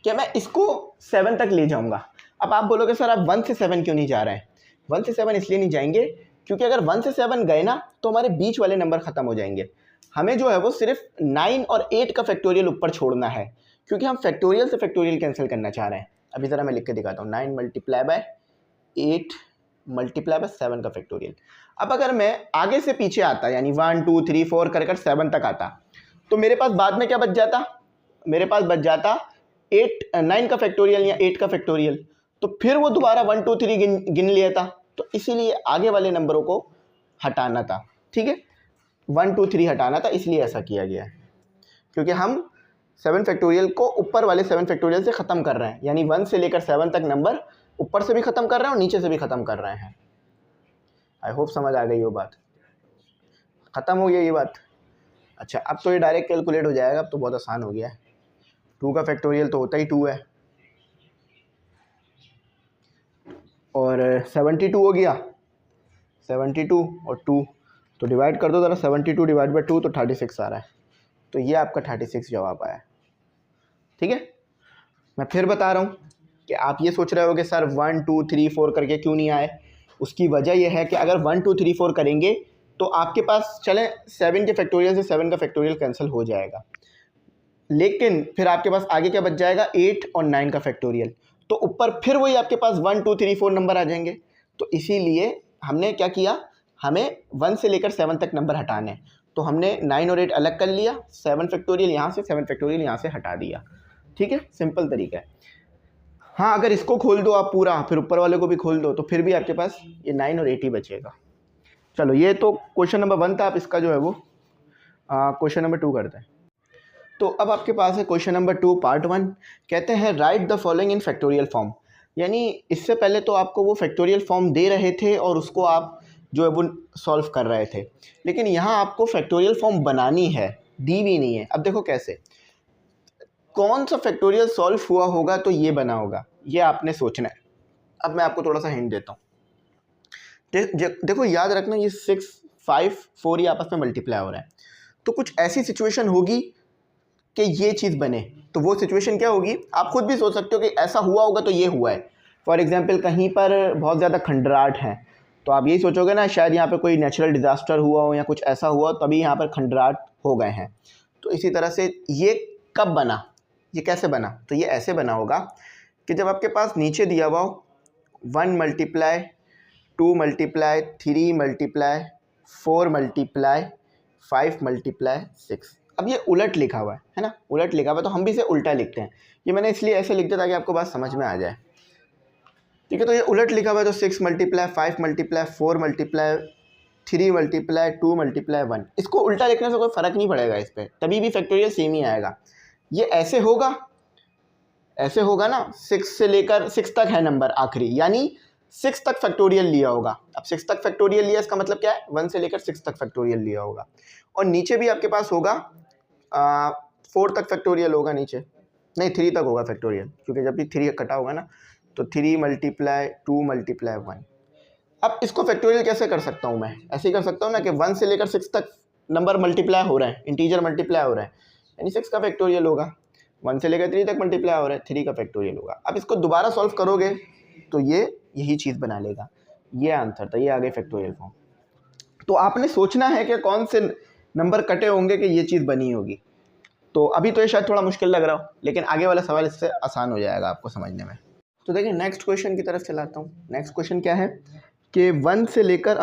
कि मैं इसको 7 तक ले जाऊँगा। अब आप बोलोगे सर आप 1 से 7 क्यों नहीं जा रहे हैं? 1 से 7 इसलिए नहीं जाएंगे क्योंकि अगर 1 से 7 गए ना तो हमारे बीच वाले नंबर ख़त्म हो जाएंगे। हमें जो है वो सिर्फ 9 और 8 का फैक्टोरियल ऊपर छोड़ना है, क्योंकि हम फैक्टोरियल से फैक्टोरियल कैंसिल करना चाह रहे हैं। अभी ज़रा मैं लिख के दिखाता हूँ, 9 मल्टीप्लाई बाय 8 मल्टीप्लाई बाय 7 का फैक्टोरियल। अब अगर मैं आगे से पीछे आता, यानी 1 2 3 4 कर 7 तक आता, तो मेरे पास बाद में क्या बच जाता, मेरे पास बच जाता 9 का फैक्टोरियल या 8 का फैक्टोरियल। तो फिर वो दोबारा 1 2 3 गिन लिया था, तो इसीलिए आगे वाले नंबरों को हटाना था, ठीक है, 1 2 3 हटाना था, इसलिए ऐसा किया गया है। क्योंकि हम 7 फैक्टोरियल को ऊपर वाले 7 फैक्टोरियल से ख़त्म कर रहे हैं, यानी 1 से लेकर 7 तक नंबर ऊपर से भी ख़त्म कर रहे हैं और नीचे से भी ख़त्म कर रहे हैं। आई होप समझ आ गई हो बात, ख़त्म हो गई ये बात। अच्छा, अब तो ये डायरेक्ट कैलकुलेट हो जाएगा, अब तो बहुत आसान हो गया है। 2 का फैक्टोरियल तो होता ही 2 है, और 72 हो गया, 72 और 2, तो डिवाइड कर दो ज़रा, 72 डिवाइड बाई 2 तो 36 आ रहा है। तो ये आपका 36 जवाब आया। ठीक है, मैं फिर बता रहा हूँ कि आप ये सोच रहे होगे सर 1 2 3 4 करके क्यों नहीं आए। उसकी वजह यह है कि अगर 1 2 3 4 करेंगे तो आपके पास चलें 7 के फैक्टोरियल से 7 का फैक्टोरियल कैंसिल हो जाएगा, लेकिन फिर आपके पास आगे क्या बच जाएगा, 8 और 9 का फैक्टोरियल। तो ऊपर फिर वही आपके पास 1 2 3 4 नंबर आ जाएंगे। तो इसीलिए हमने क्या किया, हमें 1 से लेकर 7 तक नंबर हटाने हैं। तो हमने 9 और 8 अलग कर लिया, 7 फैक्टोरियल यहाँ से, 7 फैक्टोरियल यहाँ से हटा दिया। ठीक है, सिंपल तरीका है। हाँ, अगर इसको खोल दो आप पूरा, फिर ऊपर वाले को भी खोल दो, तो फिर भी आपके पास ये 9 और 8 ही बचेगा। चलो, ये तो क्वेश्चन नंबर 1 था। आप इसका जो है वो क्वेश्चन नंबर 2 करते हैं। तो अब आपके पास है क्वेश्चन नंबर 2 पार्ट 1। कहते हैं right the following in factorial form. यानी इससे पहले तो आपको वो फैक्टोरियल फॉर्म दे रहे थे और उसको आप जो है वो सॉल्व कर रहे थे, लेकिन यहाँ आपको फैक्टोरियल फॉर्म बनानी है, दी भी नहीं है। अब देखो कैसे, कौन सा फैक्टोरियल सॉल्व हुआ होगा तो ये बना होगा, ये आपने सोचना है। अब मैं आपको थोड़ा सा हिंट देता हूँ। देखो याद रखना, ये 6 5 4 ही आपस में मल्टीप्लाई हो रहा है, तो कुछ ऐसी सिचुएशन होगी कि ये चीज़ बने। तो वो सिचुएशन क्या होगी, आप खुद भी सोच सकते हो कि ऐसा हुआ होगा तो ये हुआ है। फॉर एग्जांपल कहीं पर बहुत ज़्यादा खंडराट है, तो आप यही सोचोगे ना शायद यहाँ पे कोई नेचुरल डिज़ास्टर हुआ हो या कुछ ऐसा हुआ हो तभी यहाँ पर खंडराट हो गए हैं। तो इसी तरह से ये कब बना, ये कैसे बना, तो ये ऐसे बना होगा कि जब आपके पास नीचे दिया हुआ 1 multiply 2 multiply 3 multiply 4 multiply 5 multiply 6। अब ये उलट लिखा हुआ है ना, उलट लिखा हुआ है, तो हम भी इसे उल्टा लिखते हैं। ये मैंने इसलिए ऐसे लिख दिया ताकि आपको बात समझ में आ जाए। ठीक है, तो ये उलट लिखा हुआ है, तो 6 multiply 5 multiply 4 multiply 3 multiply 2 multiply 1। इसको उल्टा लिखने से कोई फ़र्क नहीं पड़ेगा इस पर, तभी भी फैक्टोरियल सेम ही आएगा। ये ऐसे होगा, ऐसे होगा ना, 6 से लेकर 6 तक है नंबर आखिरी, यानी 6 तक फैक्टोरियल लिया होगा। अब 6 तक फैक्टोरियल लिया, इसका मतलब क्या है, 1 से लेकर 6 तक फैक्टोरियल लिया होगा। और नीचे भी आपके पास होगा 4 तक फैक्टोरियल होगा, नीचे नहीं 3 तक होगा फैक्टोरियल, क्योंकि जब भी 3 कटा होगा ना, तो 3 मल्टीप्लाई 2 मल्टीप्लाई 1। अब इसको फैक्टोरियल कैसे कर सकता हूँ मैं, ऐसे ही कर सकता हूँ ना कि 1 से लेकर 6 तक नंबर मल्टीप्लाई हो रहे हैं, इंटीजर मल्टीप्लाई हो रहा है, यानी 6 का फैक्टोरियल होगा। 1 से लेकर 3 तक मल्टीप्लाई हो रहा है, 3 का फैक्टोरियल होगा। अब इसको दोबारा सॉल्व करोगे तो ये यही चीज़ बना लेगा। ये आंसर था, ये आ गए फैक्टोरियल फॉर्म। तो आपने सोचना है कि कौन से नंबर कटे होंगे कि ये चीज़ बनी होगी। तो अभी तो ये शायद थोड़ा मुश्किल लग रहा हो, लेकिन आगे वाला सवाल इससे आसान हो जाएगा आपको समझने में। तो देखिए नेक्स्ट क्वेश्चन की तरफ चलाता हूँ। नेक्स्ट क्वेश्चन क्या है कि 1 से लेकर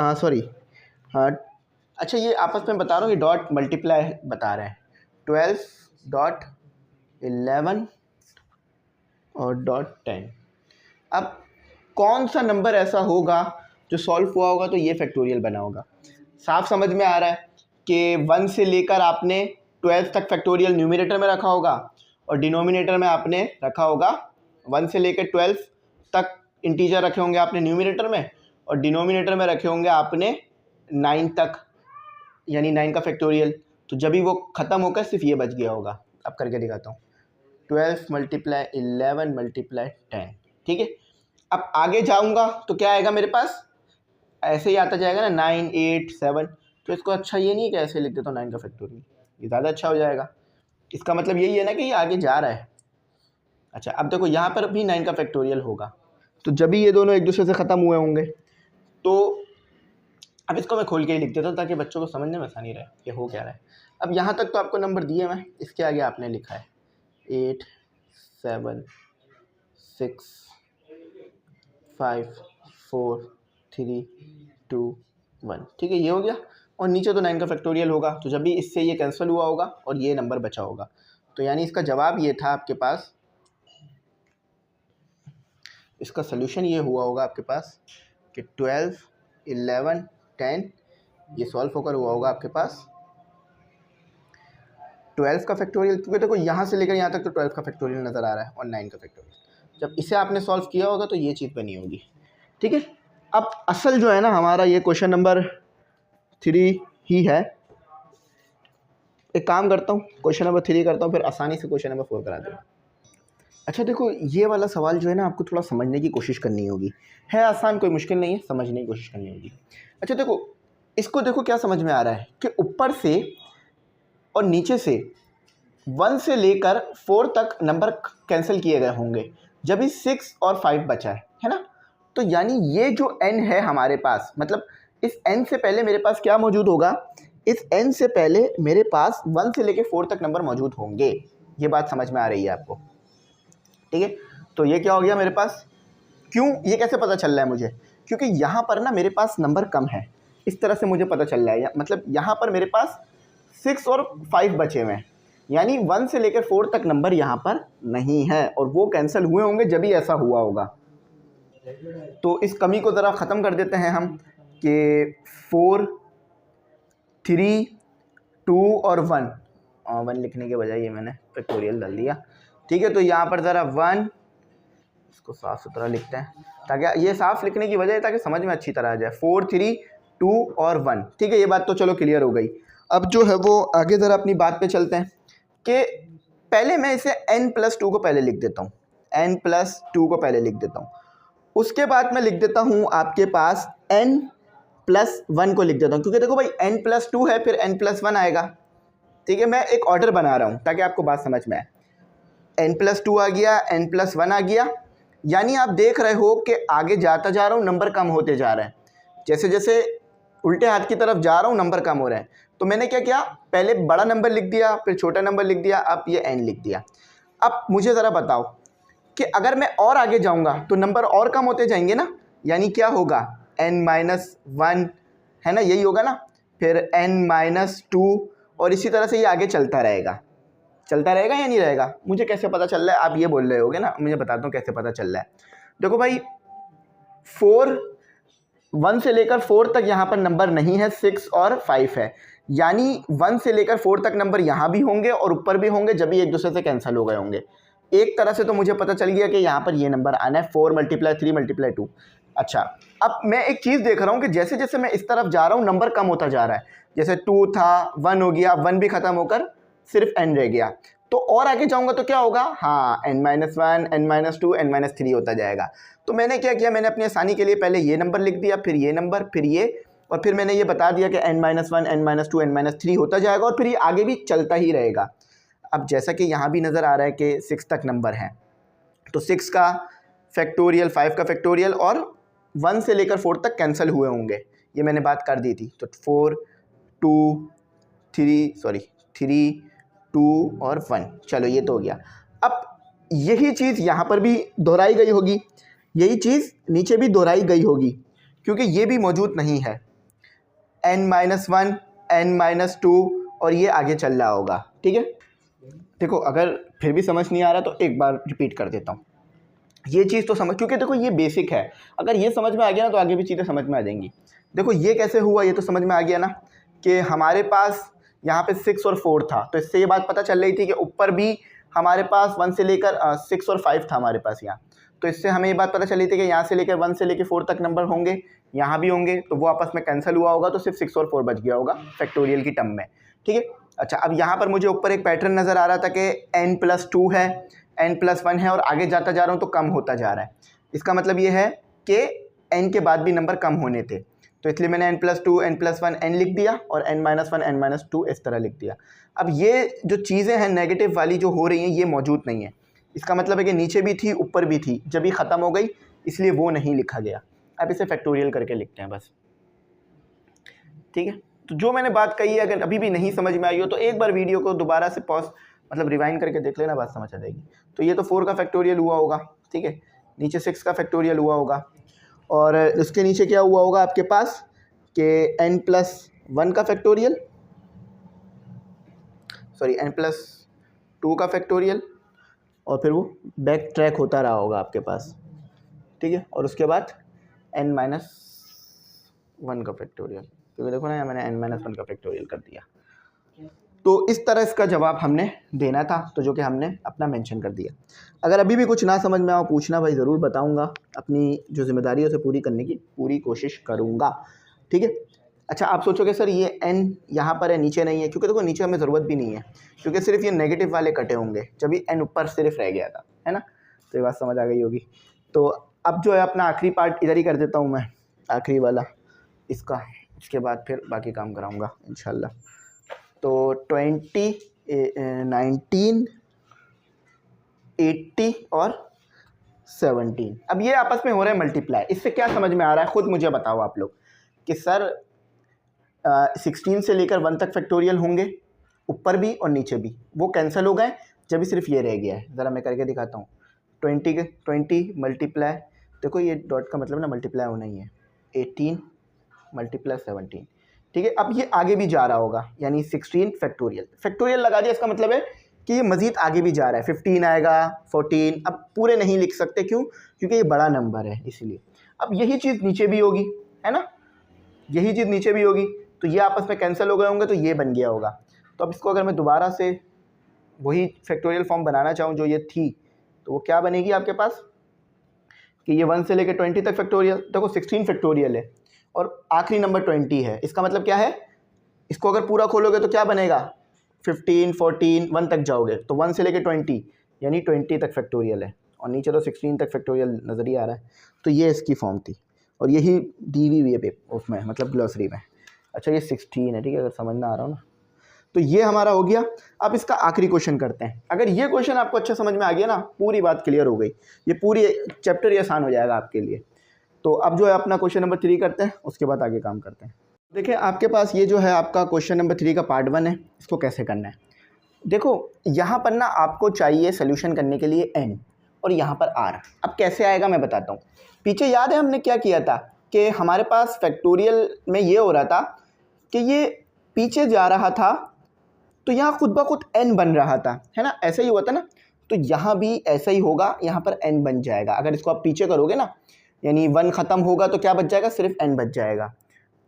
अच्छा ये आपस में बता रहा हूँ, ये डॉट मल्टीप्लाई बता रहे हैं, 12 डॉट 11 और डॉट 10। अब कौन सा नंबर ऐसा होगा जो सॉल्व हुआ होगा तो ये फैक्टोरियल बना होगा। साफ समझ में आ रहा है कि 1 से लेकर आपने 12 तक फैक्टोरियल न्यूमरेटर में रखा होगा और डिनोमिनेटर में आपने रखा होगा 1 से लेकर 12 तक इंटीजर रखे होंगे आपने न्यूमरेटर में, और डिनोमिनेटर में रखे होंगे आपने 9 तक, यानी 9 का फैक्टोरियल। तो जब भी वो ख़त्म होकर सिर्फ ये बच गया होगा। अब करके दिखाता हूँ, 12 मल्टीप्लाई 11 मल्टीप्लाई 10। ठीक है, अब आगे जाऊँगा तो क्या आएगा मेरे पास, ऐसे ही आता जाएगा ना 9 8 7। तो इसको अच्छा ये नहीं है कि ऐसे लिख देता हूँ 9 का फैक्टोरियल, ये ज़्यादा अच्छा हो जाएगा। इसका मतलब यही है ना कि ये आगे जा रहा है। अच्छा अब देखो यहाँ पर भी 9 का फैक्टोरियल होगा, तो जब भी ये दोनों एक दूसरे से ख़त्म हुए होंगे, तो अब इसको मैं खोल के ही लिख देता हूँ ताकि बच्चों को समझने में आसानी रहे कि हो क्या रहा है। अब यहाँ तक तो आपको नंबर दिए मैं, इसके आगे आपने लिखा है 8 7 6 5 4 3 2 1। ठीक है, ये हो गया। और नीचे तो 9 का फैक्टोरियल होगा, तो जब भी इससे ये कैंसिल हुआ होगा और ये नंबर बचा होगा, तो यानी इसका जवाब ये था आपके पास, इसका सलूशन ये हुआ होगा आपके पास कि 12 11 10 ये सॉल्व होकर हुआ होगा आपके पास 12 का फैक्टोरियल, क्योंकि देखो यहाँ से लेकर यहाँ तक तो 12 का फैक्टोरियल नज़र आ रहा है और 9 का फैक्टोरियल। जब इसे आपने सॉल्व किया होगा तो ये चीज़ बनी होगी। ठीक है, अब असल जो है ना हमारा ये क्वेश्चन नंबर 3 ही है। एक काम करता हूँ, क्वेश्चन नंबर 3 करता हूँ, फिर आसानी से क्वेश्चन नंबर 4 करा दूँगा। अच्छा देखो, ये वाला सवाल जो है ना आपको थोड़ा समझने की कोशिश करनी होगी। है आसान, कोई मुश्किल नहीं है, समझने की कोशिश करनी होगी। अच्छा देखो, इसको देखो क्या समझ में आ रहा है कि ऊपर से और नीचे से 1 से लेकर 4 तक नंबर कैंसिल किए गए होंगे, जब भी 6 और 5 बचा है ना। तो यानी ये जो n है हमारे पास, मतलब इस n से पहले मेरे पास क्या मौजूद होगा, इस n से पहले मेरे पास 1 से लेकर 4 तक नंबर मौजूद होंगे। ये बात समझ में आ रही है आपको? ठीक है, तो ये क्या हो गया मेरे पास। क्यों, ये कैसे पता चल रहा है मुझे, क्योंकि यहाँ पर ना मेरे पास नंबर कम है, इस तरह से मुझे पता चल रहा है। मतलब यहाँ पर मेरे पास 6 और 5 बचे हुए हैं, यानी 1 से लेकर 4 तक नंबर यहाँ पर नहीं है, और वो कैंसिल हुए होंगे जब भी ऐसा हुआ होगा। तो इस कमी को ज़रा ख़त्म कर देते हैं हम कि 4, 3, 2 और 1 लिखने के बजाय ये मैंने फैक्टोरियल डाल दिया। ठीक है, तो यहाँ पर ज़रा 1, इसको साफ़ सुथरा लिखते हैं ताकि ये साफ़ लिखने की वजह है ताकि समझ में अच्छी तरह आ जाए। 4, 3, 2 और 1। ठीक है, ये बात तो चलो क्लियर हो गई। अब जो है वो आगे ज़रा अपनी बात पे चलते हैं कि पहले मैं इसे n+2 को पहले लिख देता हूँ, n+2 को पहले लिख देता हूँ। उसके बाद मैं लिख देता हूँ आपके पास n+1 को लिख देता हूँ, क्योंकि देखो भाई n+2 है फिर n+1 आएगा। ठीक है, मैं एक ऑर्डर बना रहा हूँ ताकि आपको बात समझ में आए। n+2 आ गया, n+1 आ गया, यानी आप देख रहे हो कि आगे जाता जा रहा हूँ, नंबर कम होते जा रहे हैं। जैसे जैसे उल्टे हाथ की तरफ जा रहा हूँ नंबर कम हो रहे हैं। तो मैंने क्या किया, पहले बड़ा नंबर लिख दिया, फिर छोटा नंबर लिख दिया, अब ये n लिख दिया। अब मुझे ज़रा बताओ कि अगर मैं और आगे जाऊँगा तो नंबर और कम होते जाएंगे ना, यानी क्या होगा, n-1 है ना, यही होगा ना, फिर n-2 और इसी तरह से ये आगे चलता रहेगा। चलता रहेगा या नहीं रहेगा? मुझे कैसे पता चल रहा है, आप ये बोल रहे होगे ना, मुझे बताता हूँ कैसे पता चल रहा है। देखो भाई 1 से लेकर 4 तक यहाँ पर नंबर नहीं है, 6 और 5 है, यानी 1 से लेकर 4 तक नंबर यहाँ भी होंगे और ऊपर भी होंगे जब भी एक दूसरे से कैंसिल हो गए होंगे। एक तरह से तो मुझे पता चल गया कि यहाँ पर ये नंबर आना है 4 × 3 × 2। अच्छा, अब मैं एक चीज़ देख रहा हूँ कि जैसे जैसे मैं इस तरफ जा रहा हूँ नंबर कम होता जा रहा है। जैसे 2 था, 1 हो गया, 1 भी ख़त्म होकर सिर्फ n रह गया। तो और आगे जाऊँगा तो क्या होगा, हाँ n-1, n-2, n-3 होता जाएगा। तो मैंने क्या किया, मैंने अपनी आसानी के लिए पहले ये नंबर लिख दिया, फिर ये नंबर, फिर ये, और फिर मैंने ये बता दिया कि n-1, n-2, n-3 होता जाएगा और फिर ये आगे भी चलता ही रहेगा। अब जैसा कि यहाँ भी नज़र आ रहा है कि 6 तक नंबर है, तो 6 का फैक्टोरियल, 5 का फैक्टोरियल और 1 से लेकर 4 तक कैंसिल हुए होंगे, ये मैंने बात कर दी थी। तो 4, 3, 2 और 1, चलो ये तो हो गया। अब यही चीज़ यहाँ पर भी दोहराई गई होगी, यही चीज़ नीचे भी दोहराई गई होगी, क्योंकि ये भी मौजूद नहीं है, n-1, n-2 और ये आगे चल रहा होगा। ठीक है, देखो अगर फिर भी समझ नहीं आ रहा तो एक बार रिपीट कर देता हूँ। ये चीज़ तो समझ, क्योंकि देखो ये बेसिक है, अगर ये समझ में आ गया ना तो आगे भी चीज़ें समझ में आ जाएंगी। देखो ये कैसे हुआ, ये तो समझ में आ गया ना कि हमारे पास यहाँ पे 6 और 4 था, तो इससे ये बात पता चल रही थी कि ऊपर भी हमारे पास 1 से लेकर 6 और 5 था हमारे पास यहाँ। तो इससे हमें ये बात पता चली थी कि यहाँ से लेकर 1 से लेकर 4 तक नंबर होंगे, यहाँ भी होंगे, तो वो आपस में कैंसिल हुआ होगा, तो सिर्फ 6 और 4 बच गया होगा फैक्टोरियल की टर्म में। ठीक है, अच्छा अब यहाँ पर मुझे ऊपर एक पैटर्न नज़र आ रहा था कि n+2 है, n+1 है और आगे जाता जा रहा हूँ तो कम होता जा रहा है। इसका मतलब ये है कि n के बाद भी नंबर कम होने थे, तो इसलिए मैंने n+2, n+1, n लिख दिया और n-1, n-2 इस तरह लिख दिया। अब ये जो चीज़ें हैं नेगेटिव वाली जो हो रही हैं ये मौजूद नहीं है, इसका मतलब है कि नीचे भी थी ऊपर भी थी, जब ये ख़त्म हो गई इसलिए वो नहीं लिखा गया। अब इसे फैक्टोरियल करके लिखते हैं बस। ठीक है, तो जो मैंने बात कही है अगर अभी भी नहीं समझ में आई हो तो एक बार वीडियो को दोबारा से पॉज मतलब रिवाइंड करके देख लेना, बात समझ आ जाएगी। तो ये तो 4 का फैक्टोरियल हुआ होगा, ठीक है, नीचे 6 का फैक्टोरियल हुआ होगा और उसके नीचे क्या हुआ होगा आपके पास कि n+1 का फैक्टोरियल, सॉरी n+2 का फैक्टोरियल, और फिर वो बैक ट्रैक होता रहा होगा आपके पास। ठीक है, और उसके बाद n-1 का फैक्टोरियल, क्योंकि देखो ना यहाँ मैंने n-1 का फैक्टोरियल कर दिया। तो इस तरह इसका जवाब हमने देना था, तो जो कि हमने अपना मेंशन कर दिया। अगर अभी भी कुछ ना समझ में आओ पूछना भाई, ज़रूर बताऊंगा, अपनी जो जिम्मेदारी है उसे पूरी करने की पूरी कोशिश करूंगा। ठीक है, अच्छा आप सोचोगे सर ये n यहाँ पर है नीचे नहीं है, क्योंकि देखो नीचे हमें ज़रूरत भी नहीं है, क्योंकि सिर्फ ये नेगेटिव वाले कटे होंगे जब भी n ऊपर सिर्फ रह गया था, है ना, तो ये बात समझ आ गई होगी। तो अब जो है अपना आखिरी पार्ट इधर ही कर देता हूँ मैं, आखिरी वाला इसका, इसके बाद फिर बाकी काम कराऊँगा इंशाल्लाह। तो 20, 19, 80 और 17, अब ये आपस में हो रहा है मल्टीप्लाई। इससे क्या समझ में आ रहा है, खुद मुझे बताओ आप लोग कि सर 16 से लेकर 1 तक फैक्टोरियल होंगे, ऊपर भी और नीचे भी, वो कैंसिल हो गए, जब सिर्फ ये रह गया है। ज़रा मैं करके दिखाता हूँ। 20 मल्टीप्लाई, देखो ये डॉट का मतलब ना मल्टीप्लाई होना ही है, 18 मल्टीप्लाई 17, ठीक है। अब ये आगे भी जा रहा होगा, यानी 16 फैक्टोरियल, फैक्टोरियल लगा दिया, इसका मतलब है कि ये मज़ीद आगे भी जा रहा है, 15 आएगा, 14, अब पूरे नहीं लिख सकते, क्यों? क्योंकि ये बड़ा नंबर है इसलिए। अब यही चीज़ नीचे भी होगी, है ना, यही चीज़ नीचे भी होगी, तो ये आपस में कैंसिल हो गए होंगे, तो ये बन गया होगा। तो अब इसको अगर मैं दोबारा से वही फैक्टोरियल फॉर्म बनाना चाहूँ जो ये थी, तो वो क्या बनेगी आपके पास कि ये 1 से लेकर 20 तक फैक्टोरियल, देखो 16 फैक्टोरियल है और आखिरी नंबर 20 है, इसका मतलब क्या है, इसको अगर पूरा खोलोगे तो क्या बनेगा, 15, 14, 1 तक जाओगे तो 1 से लेकर 20 यानी 20 तक फैक्टोरियल है, और नीचे तो 16 तक फैक्टोरियल नज़र ही आ रहा है। तो ये इसकी फॉर्म थी, और यही दी हुई है उसमें, मतलब ग्लॉसरी में। अच्छा ये 16 है, ठीक है, अगर समझ में आ रहा हो ना। तो ये हमारा हो गया। अब इसका आखिरी क्वेश्चन करते हैं। अगर ये क्वेश्चन आपको अच्छा समझ में आ गया ना, पूरी बात क्लियर हो गई, ये पूरी चैप्टर ही आसान हो जाएगा आपके लिए। तो अब जो है अपना क्वेश्चन नंबर 3 करते हैं, उसके बाद आगे काम करते हैं। देखिए आपके पास ये जो है आपका क्वेश्चन नंबर 3 का पार्ट 1 है, इसको कैसे करना है। देखो यहाँ पर ना आपको चाहिए सोल्यूशन करने के लिए n और यहाँ पर r। अब कैसे आएगा मैं बताता हूँ। पीछे याद है हमने क्या किया था कि हमारे पास फैक्टोरियल में ये हो रहा था कि ये पीछे जा रहा था, तो यहाँ खुद ब खुद n बन रहा था, है ना, ऐसा ही हुआ था ना। तो यहाँ भी ऐसा ही होगा, यहाँ पर n बन जाएगा। अगर इसको आप पीछे करोगे ना, यानी 1 ख़त्म होगा तो क्या बच जाएगा, सिर्फ n बच जाएगा।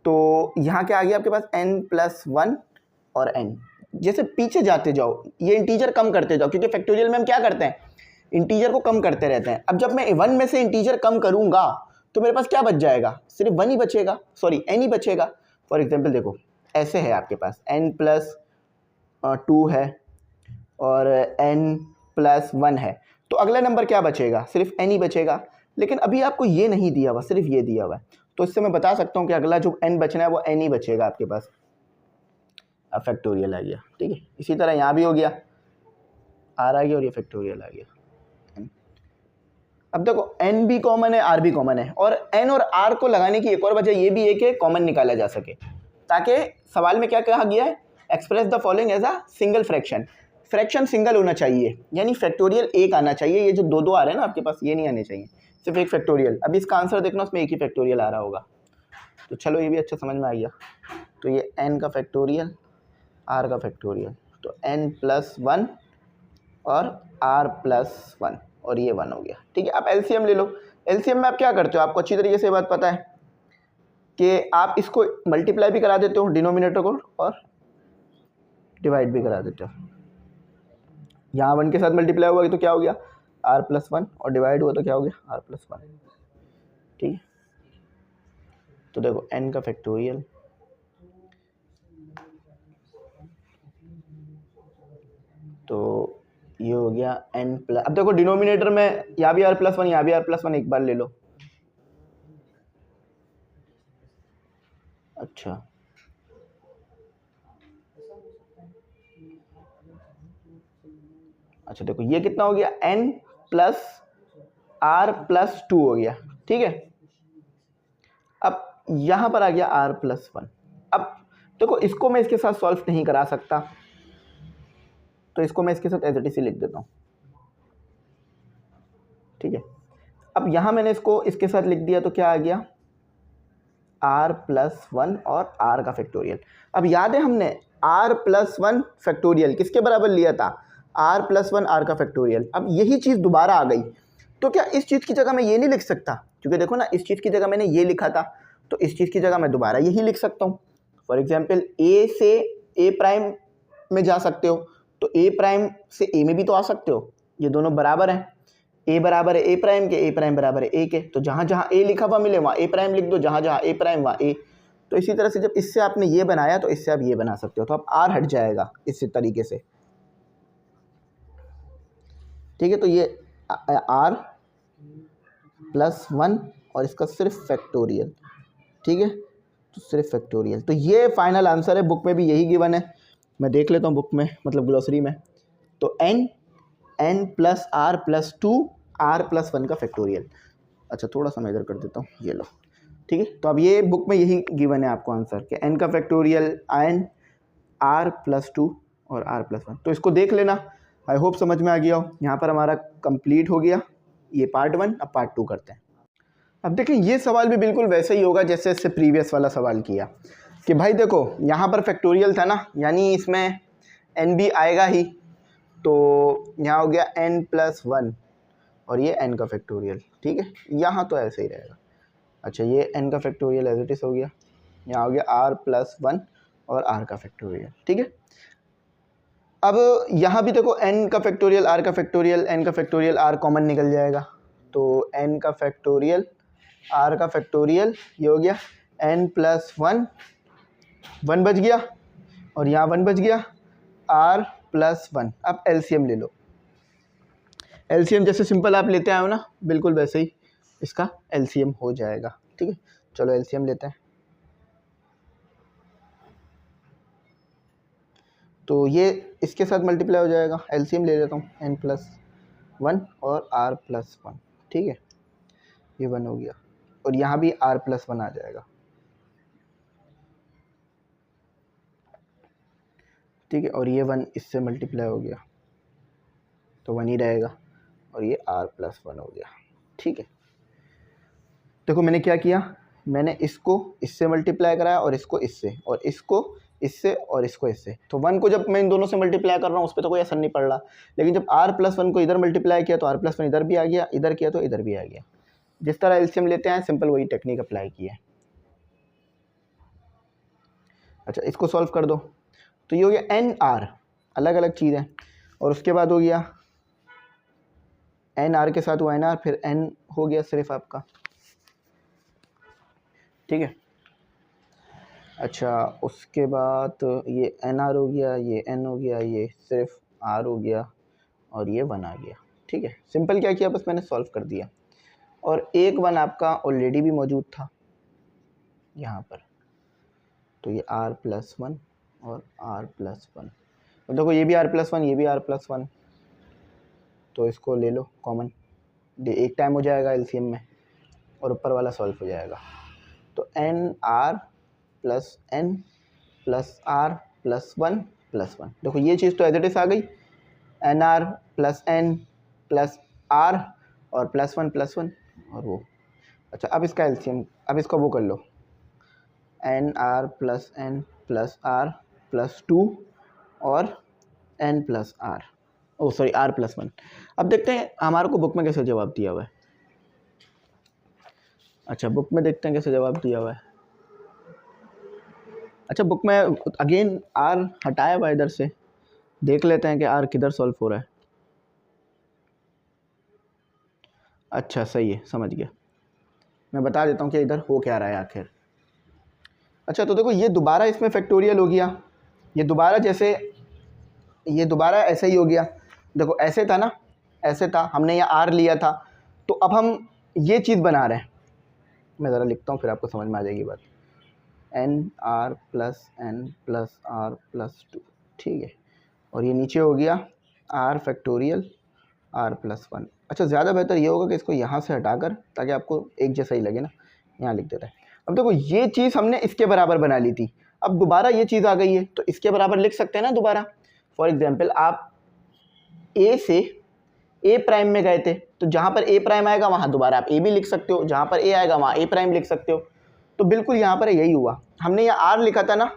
तो यहाँ क्या आ गया आपके पास, n+1 और n। जैसे पीछे जाते जाओ ये इंटीजर कम करते जाओ, क्योंकि फैक्टोरियल में हम क्या करते हैं, इंटीजर को कम करते रहते हैं। अब जब मैं 1 में से इंटीजर कम करूँगा तो मेरे पास क्या बच जाएगा, सिर्फ 1 ही बचेगा, सॉरी n ही बचेगा। फॉर एग्जाम्पल देखो ऐसे है आपके पास n+2 है और n+1 है, तो अगला नंबर क्या बचेगा, सिर्फ n ही बचेगा। लेकिन अभी आपको ये नहीं दिया हुआ, सिर्फ ये दिया हुआ है, तो इससे मैं बता सकता हूँ कि अगला जो n बचना है वो n ही बचेगा आपके पास। अब फैक्टोरियल आ गया, ठीक है। इसी तरह यहाँ भी हो गया, r आ गया और ये फैक्टोरियल आ गया। अब देखो n भी कॉमन है, r भी कॉमन है, और n और r को लगाने की एक और वजह ये भी है कि कॉमन निकाला जा सके, ताकि सवाल में क्या कहा गया है, express the following as a single fraction. Fraction single होना चाहिए, यानी फैक्टोरियल एक आना चाहिए। ये जो दो आ रहे हैं ना आपके पास, ये नहीं आने चाहिए, सिर्फ एक फैक्टोरियल। अभी इसका आंसर देखना, उसमें एक ही फैक्टोरियल आ रहा होगा। तो चलो ये भी अच्छा समझ में आ गया। तो ये n का फैक्टोरियल, r का फैक्टोरियल, तो n+1 और r+1, और ये 1 हो गया, ठीक है। अब एलसीएम ले लो। एलसीएम में आप क्या करते हो, आपको अच्छी तरीके से बात पता है कि आप इसको मल्टीप्लाई भी करा देते हो डिनोमिनेटर को, और डिवाइड भी करा देते हो। यहाँ 1 के साथ मल्टीप्लाई हुआ तो क्या हो गया, r+1, और डिवाइड हुआ तो क्या हो गया, r+1, ठीक है। तो देखो n का फैक्टोरियल, तो ये हो गया n+, अब देखो डिनोमिनेटर में यहाँ भी r+1, यहाँ भी r+1, एक बार ले लो। अच्छा अच्छा देखो ये कितना हो गया, n+r+2 हो गया, ठीक है। अब यहाँ पर आ गया r+1। अब देखो इसको मैं इसके साथ सॉल्व नहीं करा सकता, तो इसको मैं इसके साथ एज इट इज लिख देता हूँ, ठीक है। अब यहाँ मैंने इसको इसके साथ लिख दिया, तो क्या आ गया, r+1 और r का फैक्टोरियल। अब याद है हमने r+1 फैक्टोरियल किसके बराबर लिया था, r+1 r का फैक्टोरियल। अब यही चीज़ दोबारा आ गई, तो क्या इस चीज़ की जगह मैं ये नहीं लिख सकता, क्योंकि देखो ना इस चीज़ की जगह मैंने ये लिखा था, तो इस चीज़ की जगह मैं दोबारा यही लिख सकता हूँ। फॉर एग्जाम्पल a से a' में जा सकते हो, तो a' से a में भी तो आ सकते हो, ये दोनों बराबर हैं। a बराबर है a' के, a' बराबर है a के, तो जहाँ जहाँ a लिखा हुआ मिले वहाँ a' लिख दो, जहाँ जहाँ a' वहाँ a। तो इसी तरह से जब इससे आपने ये बनाया तो इससे आप ये बना सकते हो, तो अब r हट जाएगा इस तरीके से, ठीक है। तो ये r +1 और इसका सिर्फ फैक्टोरियल, ठीक है, तो सिर्फ फैक्टोरियल। तो ये फाइनल आंसर है, बुक में भी यही गिवन है। मैं देख लेता हूँ बुक में, मतलब ग्लॉसरी में। तो n + r + 2 r + 1 का फैक्टोरियल। अच्छा थोड़ा सा मैं इधर कर देता हूँ, ये लो, ठीक है। तो अब ये बुक में यही गिवन है आपको आंसर कि n का फैक्टोरियल n r + 2 और r + 1। तो इसको देख लेना, आई होप समझ में आ गया हो। यहाँ पर हमारा कंप्लीट हो गया ये पार्ट 1। अब पार्ट 2 करते हैं। अब देखें ये सवाल भी बिल्कुल वैसे ही होगा जैसे इससे प्रीवियस वाला सवाल किया कि भाई देखो यहाँ पर फैक्टोरियल था ना, यानी इसमें n भी आएगा ही। तो यहाँ हो गया n + 1 और ये n का फैक्टोरियल, ठीक है। यहाँ तो ऐसे ही रहेगा। अच्छा ये n का फैक्टोरियल एज इट इज़ हो गया, यहाँ हो गया r + 1 और r का फैक्टोरियल, ठीक है। अब यहाँ भी देखो n का फैक्टोरियल r का फैक्टोरियल, n का फैक्टोरियल r कॉमन निकल जाएगा। तो n का फैक्टोरियल r का फैक्टोरियल ये हो गया n + 1, 1 बच गया और यहाँ 1 बच गया, r + 1। अब एलसीएम ले लो। एलसीएम जैसे सिंपल आप लेते आए हो ना, बिल्कुल वैसे ही इसका एलसीएम हो जाएगा, ठीक है। चलो एलसीएम लेते हैं। तो ये इसके साथ मल्टीप्लाई हो जाएगा, एलसीएम ले लेता हूँ। n + 1 और r + 1, ठीक है, ये 1 हो गया और यहाँ भी r + 1 आ जाएगा, ठीक है। और ये 1 इससे मल्टीप्लाई हो गया तो 1 ही रहेगा और ये r + 1 हो गया, ठीक है। देखो मैंने क्या किया, मैंने इसको इससे मल्टीप्लाई कराया और इसको इससे, और इसको इससे और इसको इससे। तो 1 को जब मैं इन दोनों से मल्टीप्लाई कर रहा हूँ उस पर तो कोई असर नहीं पड़ रहा, लेकिन जब r + 1 को इधर मल्टीप्लाई किया तो r + 1 इधर भी आ गया, इधर किया तो इधर भी आ गया। जिस तरह एलसीएम लेते हैं सिंपल वही टेक्निक अप्लाई की है। अच्छा इसको सॉल्व कर दो, तो ये हो गया n r, अलग अलग चीज़ है, और उसके बाद हो गया n r के साथ हुआ n r, फिर n हो गया सिर्फ आपका, ठीक है। अच्छा उसके बाद ये nr हो गया, ये n हो गया, ये सिर्फ r हो गया और ये 1 आ गया, ठीक है। सिंपल क्या किया, बस मैंने सॉल्व कर दिया। और एक 1 आपका ऑलरेडी भी मौजूद था यहाँ पर, तो ये r + 1 और r + 1। तो देखो ये भी r + 1, ये भी r + 1, तो इसको ले लो कॉमन, एक टाइम हो जाएगा एलसीएम में और ऊपर वाला सॉल्व हो जाएगा। तो nr + n + r + 1 + 1। देखो ये चीज़ तो एज इट इज़ आ गई, nr + n + r और +1 +1 और वो। अच्छा अब इसका एलसीएम, अब इसका वो कर लो, nr + n + r + 2 और n + r, ओ सॉरी r + 1। अब देखते हैं हमारे को बुक में कैसे जवाब दिया हुआ है। अच्छा बुक में देखते हैं कैसे जवाब दिया हुआ है। अच्छा बुक में अगेन r हटाया हुआ इधर से, देख लेते हैं कि r किधर सॉल्व हो रहा है। अच्छा सही है, समझ गया, मैं बता देता हूँ कि इधर हो क्या रहा है आखिर। अच्छा तो देखो ये दोबारा इसमें फैक्टोरियल हो गया, ये दोबारा जैसे ये दोबारा ऐसे ही हो गया। देखो ऐसे था ना, ऐसे था, हमने यहाँ r लिया था, तो अब हम ये चीज़ बना रहे हैं। मैं ज़रा लिखता हूँ फिर आपको समझ में आ जाएगी बात। nr + n + r + 2, ठीक है। और ये नीचे हो गया r फैक्टोरियल r + 1। अच्छा ज़्यादा बेहतर ये होगा कि इसको यहाँ से हटाकर, ताकि आपको एक जैसा ही लगे ना, यहाँ लिख देता है। अब देखो ये चीज़ हमने इसके बराबर बना ली थी, अब दोबारा ये चीज़ आ गई है तो इसके बराबर लिख सकते हैं ना दोबारा। फॉर एग्जाम्पल आप a से a' में गए थे, तो जहाँ पर a' आएगा वहाँ दोबारा आप a भी लिख सकते हो, जहाँ पर a आएगा वहाँ a' लिख सकते हो। तो बिल्कुल यहाँ पर यही हुआ, हमने यहाँ r लिखा था ना,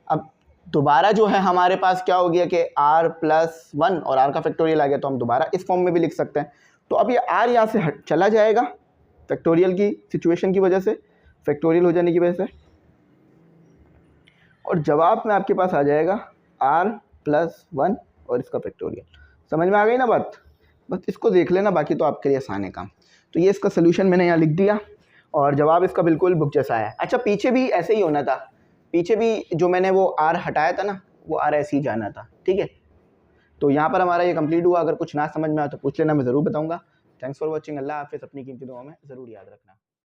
अब दोबारा जो है हमारे पास क्या हो गया कि r + 1 और r का फैक्टोरियल आ गया, तो हम दोबारा इस फॉर्म में भी लिख सकते हैं। तो अब ये r यहाँ से चला जाएगा फैक्टोरियल की सिचुएशन की वजह से, फैक्टोरियल हो जाने की वजह से, और जवाब में आपके पास आ जाएगा r + 1 और इसका फैक्टोरियल। समझ में आ गई ना बात, बस इसको देख लेना, बाकी तो आपके लिए आसान है काम। तो ये इसका सोल्यूशन मैंने यहाँ लिख दिया और जवाब इसका बिल्कुल बुक जैसा है। अच्छा पीछे भी ऐसे ही होना था, पीछे भी जो मैंने वो r हटाया था ना, वो r ऐसे ही जाना था, ठीक है। तो यहाँ पर हमारा ये कंप्लीट हुआ। अगर कुछ ना समझ में आया तो पूछ लेना, मैं ज़रूर बताऊँगा। Thanks for watching. अल्लाह हाफिज़। अपनी कीमती दुआओं में ज़रूर याद रखना।